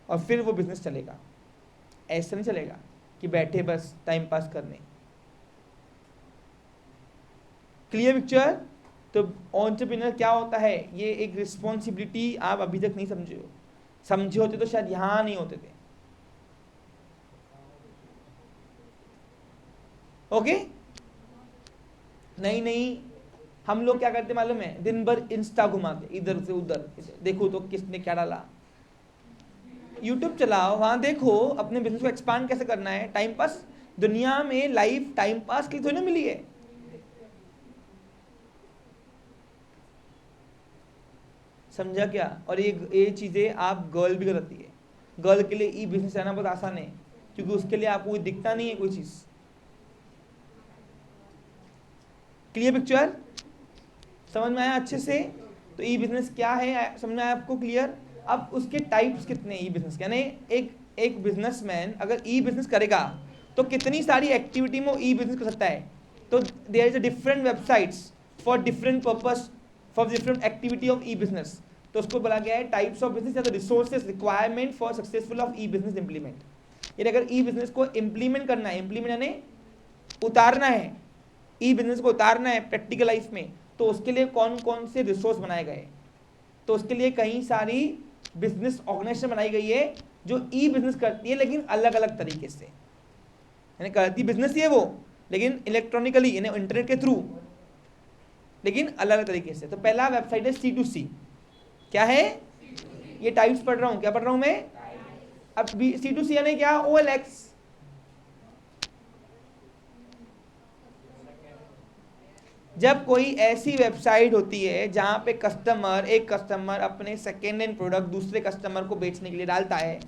और फिर वो business चलेगा. ऐसा नहीं चलेगा कि बैठे बस टाइम पास करने. Clear picture? तो एंटरप्रेन्योर क्या होता है, ये एक रिस्पॉन्सिबिलिटी आप अभी तक नहीं समझे हो. समझे होते तो शायद यहां नहीं होते थे. ओके? नहीं, हम लोग क्या करते मालूम है, दिन भर इंस्टा घुमाते इधर से उधर, देखो तो किसने क्या डाला. यूट्यूब चलाओ, वहां देखो अपने बिजनेस को एक्सपांड कैसे करना है. टाइम पास, दुनिया में लाइफ टाइम पास के लिए थोड़ी ना मिली है. समझा क्या? और ये चीजें आप गर्ल भी करती है. गर्ल के लिए ई बिजनेस रहना बहुत आसान है, क्योंकि उसके लिए आपको दिखता नहीं है कोई चीज. Clear picture? समझ में आया अच्छे से? तो ई बिजनेस क्या है समझ में आया आपको? क्लियर? अब उसके टाइप्स कितने ई बिजनेस, यानी एक बिजनेसमैन अगर ई बिजनेस करेगा तो कितनी सारी एक्टिविटी में ई बिजनेस कर सकता है. तो there is a different websites for different purpose for different activity of e business. तो उसको बोला गया है टाइप्स ऑफ बिजनेस या the resources requirement for successful of e business implement. यानी अगर ई बिजनेस को इंप्लीमेंट करना है, इंप्लीमेंट यानी उतारना है, ई बिजनेस को उतारना है प्रैक्टिकल लाइफ में, तो उसके लिए कौन कौन से रिसोर्स बनाए गए. तो उसके लिए कई सारी बिजनेस ऑर्गेनाइजेशन बनाई गई है जो ई बिजनेस करती है, लेकिन अलग अलग तरीके से. यानी करती बिजनेस ही है वो, लेकिन इलेक्ट्रॉनिकली यानी इंटरनेट के थ्रू, लेकिन अलग अलग तरीके से. तो पहला वेबसाइट है C2C. क्या है ये? टाइप्स पढ़ रहा हूं. क्या पढ़ रहा हूं मैं? अब C2C यानी क्या? OLX. जब कोई ऐसी वेबसाइट होती है जहां पे एक कस्टमर अपने सेकेंड हैंड प्रोडक्ट दूसरे कस्टमर को बेचने के लिए डालता है,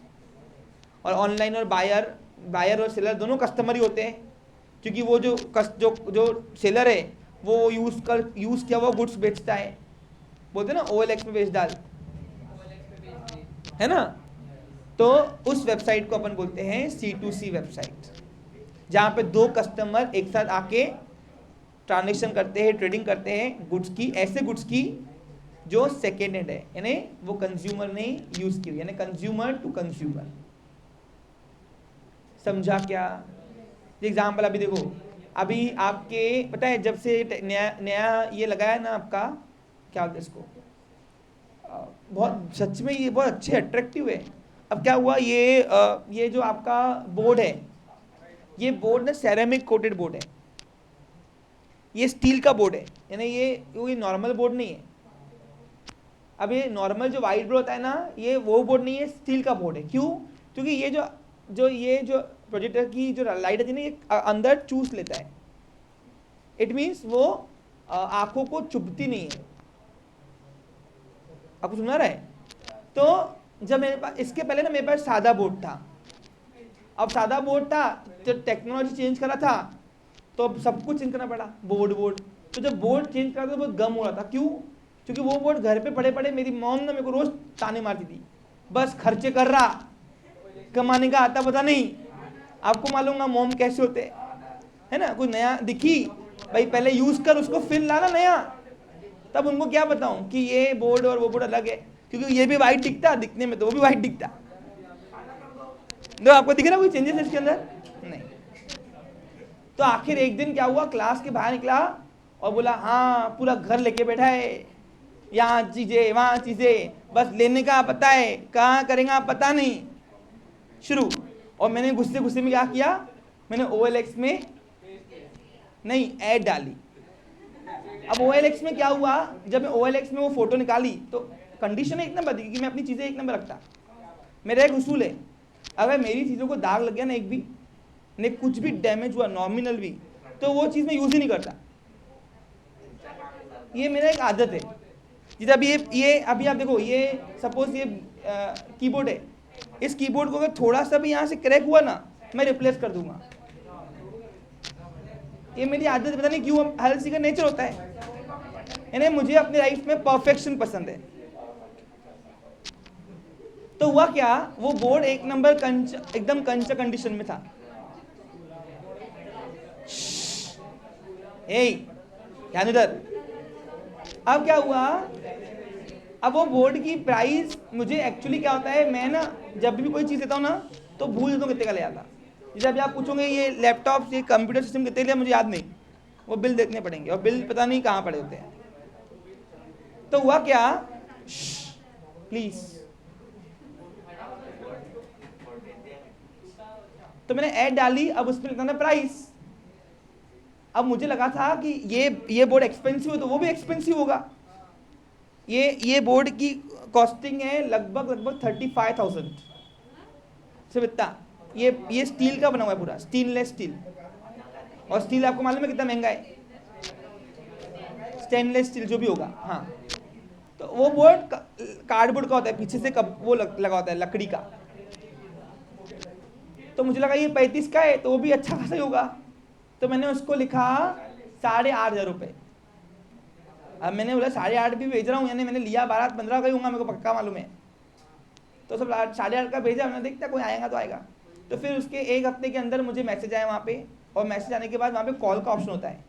और ऑनलाइन और बायर और सेलर दोनों कस्टमर ही होते हैं, क्योंकि वो जो सेलर है वो यूज किया हुआ गुड्स बेचता है. बोलते ना OLX में बेच डाल, है ना? तो उस वेबसाइट को अपन बोलते हैं C2C वेबसाइट, जहां पे दो कस्टमर एक साथ आके ट्रांजेक्शन करते हैं, ट्रेडिंग करते हैं गुड्स की, ऐसे गुड्स की जो सेकेंड हैंड है, यानी वो कंज्यूमर ने यूज की हुई, यानी कंज्यूमर टू कंज्यूमर. समझा क्या? एग्जाम्पल अभी देखो, अभी आपके पता है जब से नया ये लगाया ना आपका, क्या बोलते इसको, बहुत सच में ये बहुत अच्छे अट्रैक्टिव है. अब क्या हुआ, ये जो आपका बोर्ड है, ये बोर्ड ना सेरेमिक कोटेड बोर्ड है, ये स्टील का बोर्ड है, यानी ये नॉर्मल बोर्ड नहीं है. अब ये नॉर्मल जो वाइट बोर्ड होता है ना, ये वो बोर्ड नहीं है, स्टील का बोर्ड है. क्यों? क्योंकि ये जो प्रोजेक्टर की जो लाइट है ना, ये अंदर चूस लेता है. इट मीन्स वो आंखों को चुभती नहीं है. आपको सुना रहा है? तो जब मेरे पास, इसके पहले ना मेरे पास सादा बोर्ड था. अब सादा बोर्ड था, जब टेक्नोलॉजी चेंज करा था तो अब सब कुछ चेंज करना पड़ा, बोर्ड. तो जब बोर्ड चेंज करा तो बहुत गम हो रहा था. क्यों? क्योंकि वो बोर्ड घर पे पड़े मेरी मॉम ना मेरे को रोज ताने मारती थी, बस खर्चे कर रहा, कमाने का आता पता नहीं. आपको मालूम ना मॉम कैसे होते है ना. कोई नया दिखी, भाई पहले यूज कर उसको, फिर लाना नया. तब उनको क्या बताऊं कि ये बोर्ड और वो बोर्ड अलग है, क्योंकि ये भी वाइट दिखता, दिखने में तो वो भी वाइट दिखता. तो आपको दिख रहा कोई चेंजेस इसके अंदर? नहीं. तो आखिर एक दिन क्या हुआ, क्लास के बाहर निकला और बोला हाँ पूरा घर लेके बैठा है, यहाँ चीजें वहाँ चीजें, बस लेने का पता है, कहाँ करेगा पता नहीं. शुरू. और मैंने गुस्से में क्या किया, मैंने OLX में नहीं ऐड डाली. अब OLX में क्या हुआ, जब मैं OLX में वो फोटो निकाली तो कंडीशन एक नंबर थी कि मैं अपनी चीजें एक नंबर रखता. मेरा एक उसूल है, अगर मेरी चीजों को दाग लग गया ना, एक भी ने कुछ भी डैमेज हुआ नॉमिनल भी, तो वो चीज मैं यूज ही नहीं करता. ये मेरा एक आदत है. जैसे अभी आप देखो, ये सपोज ये कीबोर्ड है, इस कीबोर्ड को अगर थोड़ा सा भी यहाँ से क्रैक हुआ ना, मैं रिप्लेस कर दूंगा. ये मेरी आदत है, पता नहीं क्यों, हर किसी का नेचर होता है. यानी मुझे अपनी लाइफ में परफेक्शन पसंद है. तो हुआ क्या, वो बोर्ड एक नंबर एकदम कंचा कंडीशन में था। ध्यान इधर। अब क्या हुआ, अब वो बोर्ड की प्राइस, मुझे एक्चुअली क्या होता है, मैं ना जब भी कोई चीज़ लेता हूँ ना तो भूल जाता हूँ कितने का ले आता। जैसे अभी आप पूछोगे ये लैपटॉप ये कंप्यूटर सिस्टम कितने लिया, मुझे याद नहीं, वो बिल देखने पड़ेंगे और बिल पता नहीं कहाँ पड़े होते हैं। तो हुआ क्या, प्लीज, तो मैंने ऐड डाली, अब उसमें लिखा था प्राइस। अब मुझे लगा था कि ये बोर्ड एक्सपेंसिव है तो वो भी एक्सपेंसिव होगा। ये बोर्ड की कॉस्टिंग है लगभग 35,000 सिर्फ इतना। ये स्टील का बना हुआ है, पूरा स्टेनलेस स्टील, और स्टील आपको मालूम है कितना महंगा है, स्टेनलेस स्टील जो भी होगा। हाँ, तो वो बोर्ड कार्डबोर्ड का होता है, पीछे से वो लगा होता है लकड़ी का। तो मुझे लगा ये 35 का है तो वो भी अच्छा खासा ही होगा, तो मैंने उसको लिखा 8,500 रुपये। अब मैंने बोला 8,500 भी भेज रहा हूँ, यानी मैंने लिया 12-15 का ही होगा, मेरे को पक्का मालूम है। तो सब 8,500 का भेजा, मैंने देखता कोई आएगा तो आएगा। तो फिर उसके एक हफ्ते के अंदर मुझे मैसेज आया वहाँ पे, और मैसेज आने के बाद वहाँ पे कॉल का ऑप्शन होता है,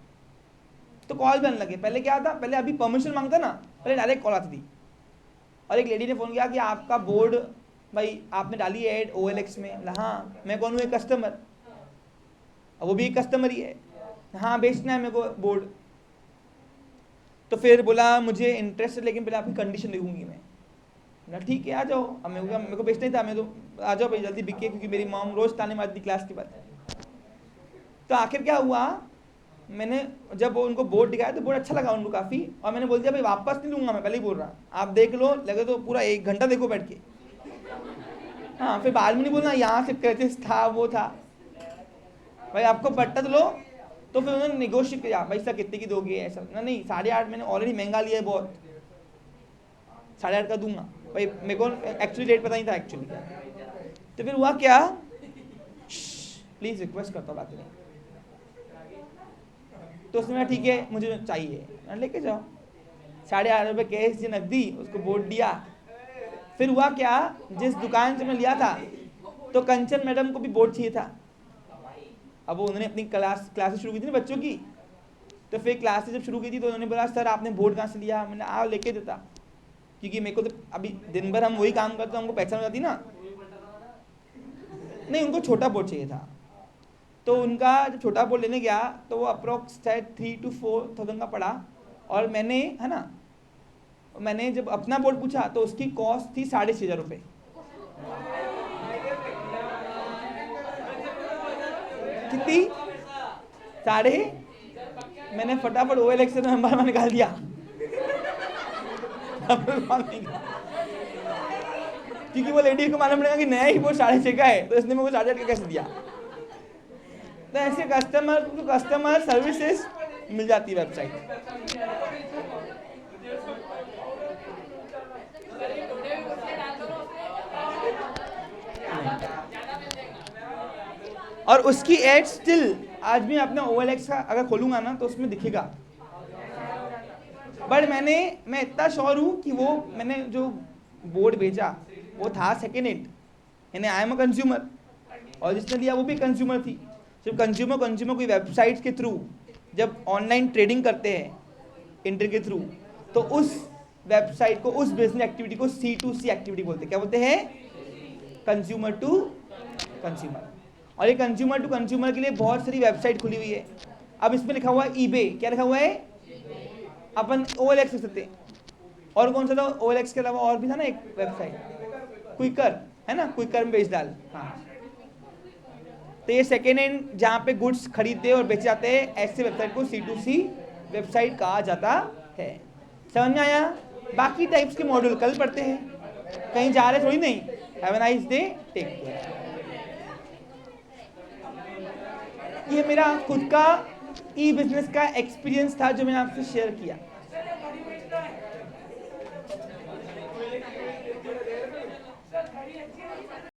तो कॉल भी आने लगे। पहले क्या था, पहले अभी परमिशन मांगता ना, पहले डायरेक्ट कॉल आती थी। और एक लेडी ने फ़ोन किया कि आपका बोर्ड भाई आपने डाली है ऐड OLX में। हाँ, मैं कौन हूँ, एक कस्टमर, वो भी एक कस्टमर ही है। हाँ, बेचना है मेरे को बोर्ड। तो फिर बोला मुझे इंटरेस्ट है, लेकिन पहले आपकी कंडीशन देखूंगी मैं। बोला ठीक है आ जाओ। अब मेरे को बेचना ही था, मैं तो आ जाओ भाई जल्दी बिके, क्योंकि मेरी मॉम रोज़ ताने मारती क्लास के बाद। तो आखिर क्या हुआ, मैंने जब उनको बोर्ड दिखाया तो बोर्ड अच्छा लगा उनको काफ़ी, और मैंने बोल दिया भाई वापस नहीं लूँगा, मैं पहले ही बोल रहा, आप देख लो, लगे तो पूरा 1 घंटा देखो बैठ के। हाँ, फिर बाद में नहीं बोलना यहाँ से क्रैचेस था वो था, भाई आपको पट्टा तो लो। तो फिर उन्होंने निगोशिएट किया, भाई सर कितने की दोगे, ऐसा ना, नहीं 8,500 मैंने ऑलरेडी महंगा लिया है बहुत, 8,500 का दूंगा भाई, मेरे को एक्चुअली रेट पता नहीं था एक्चुअली। तो फिर हुआ क्या, प्लीज़ रिक्वेस्ट करता हूँ बात नहीं। तो उसने ठीक है मुझे चाहिए, लेके जाओ। 8,500 रुपये कैश जी नकदी, उसको बोर्ड दिया। फिर हुआ क्या, जिस दुकान से मैं लिया था तो कंचन मैडम को भी बोर्ड चाहिए था। अब उन्होंने अपनी क्लासेस शुरू की थी ना बच्चों की, तो फिर क्लासेस जब शुरू की थी तो उन्होंने बोला सर आपने बोर्ड कहाँ से लिया। मैंने आओ लेके देता, क्योंकि मेरे को तो अभी दिन भर हम वही काम करते, हमको पहचान हो जाती ना। नहीं, उनको छोटा बोर्ड चाहिए था, तो उनका जब छोटा बोर्ड लेने गया तो वो अप्रोक्स शायद 3,000 to 4,000 का पड़ा। और मैंने, है ना, मैंने जब अपना बोर्ड पूछा तो उसकी कॉस्ट थी 6,500 रुपये। कितनी, 3,500। मैंने फटाफट OLX से नंबर निकाल दिया क्योंकि वो लेडी को मालूम पड़ेगा कि नया ही बोर्ड 6,500 का है, तो इसने मेरे को 8,500 का कैसे दिया। तो ऐसे कस्टमर सर्विसेज मिल जाती है वेबसाइट। और उसकी एड स्टिल आज भी अपना OLX का अगर खोलूंगा ना तो उसमें दिखेगा। बट मैं इतना श्योर हूँ कि वो मैंने जो बोर्ड भेजा वो था सेकेंड हैंड, यानी आई एम अ कंज्यूमर, और जिसने लिया वो भी कंज्यूमर थी। सिर्फ कंज्यूमर कोई वेबसाइट्स के थ्रू जब ऑनलाइन ट्रेडिंग करते हैं इंटरनेट के थ्रू, तो उस वेबसाइट को, उस बिजनेस एक्टिविटी को C2C एक्टिविटी बोलते हैं। क्या बोलते हैं, कंज्यूमर टू कंज्यूमर। और ये कंज्यूमर टू कंज्यूमर के लिए बहुत सारी वेबसाइट खुली हुई है। अब इसमें लिखा हुआ है eBay, क्या लिखा हुआ है, अपन OLX लिख सकते हैं। और कौन सा था, OLX के अलावा और भी था ना एक वेबसाइट, क्विकर, है ना, क्विकर में बेच डाल। हाँ, तो ये सेकेंड हैंड जहाँ पे गुड्स खरीदते और बेचे जाते हैं, ऐसे वेबसाइट को C2C वेबसाइट कहा जाता है। समझ में आया। बाकी टाइप्स के मॉड्यूल कल पढ़ते हैं, कहीं जा रहे थोड़ी नहीं। Have a nice day, take care. ये मेरा खुद का ई बिजनेस का एक्सपीरियंस था जो मैंने आपसे शेयर किया।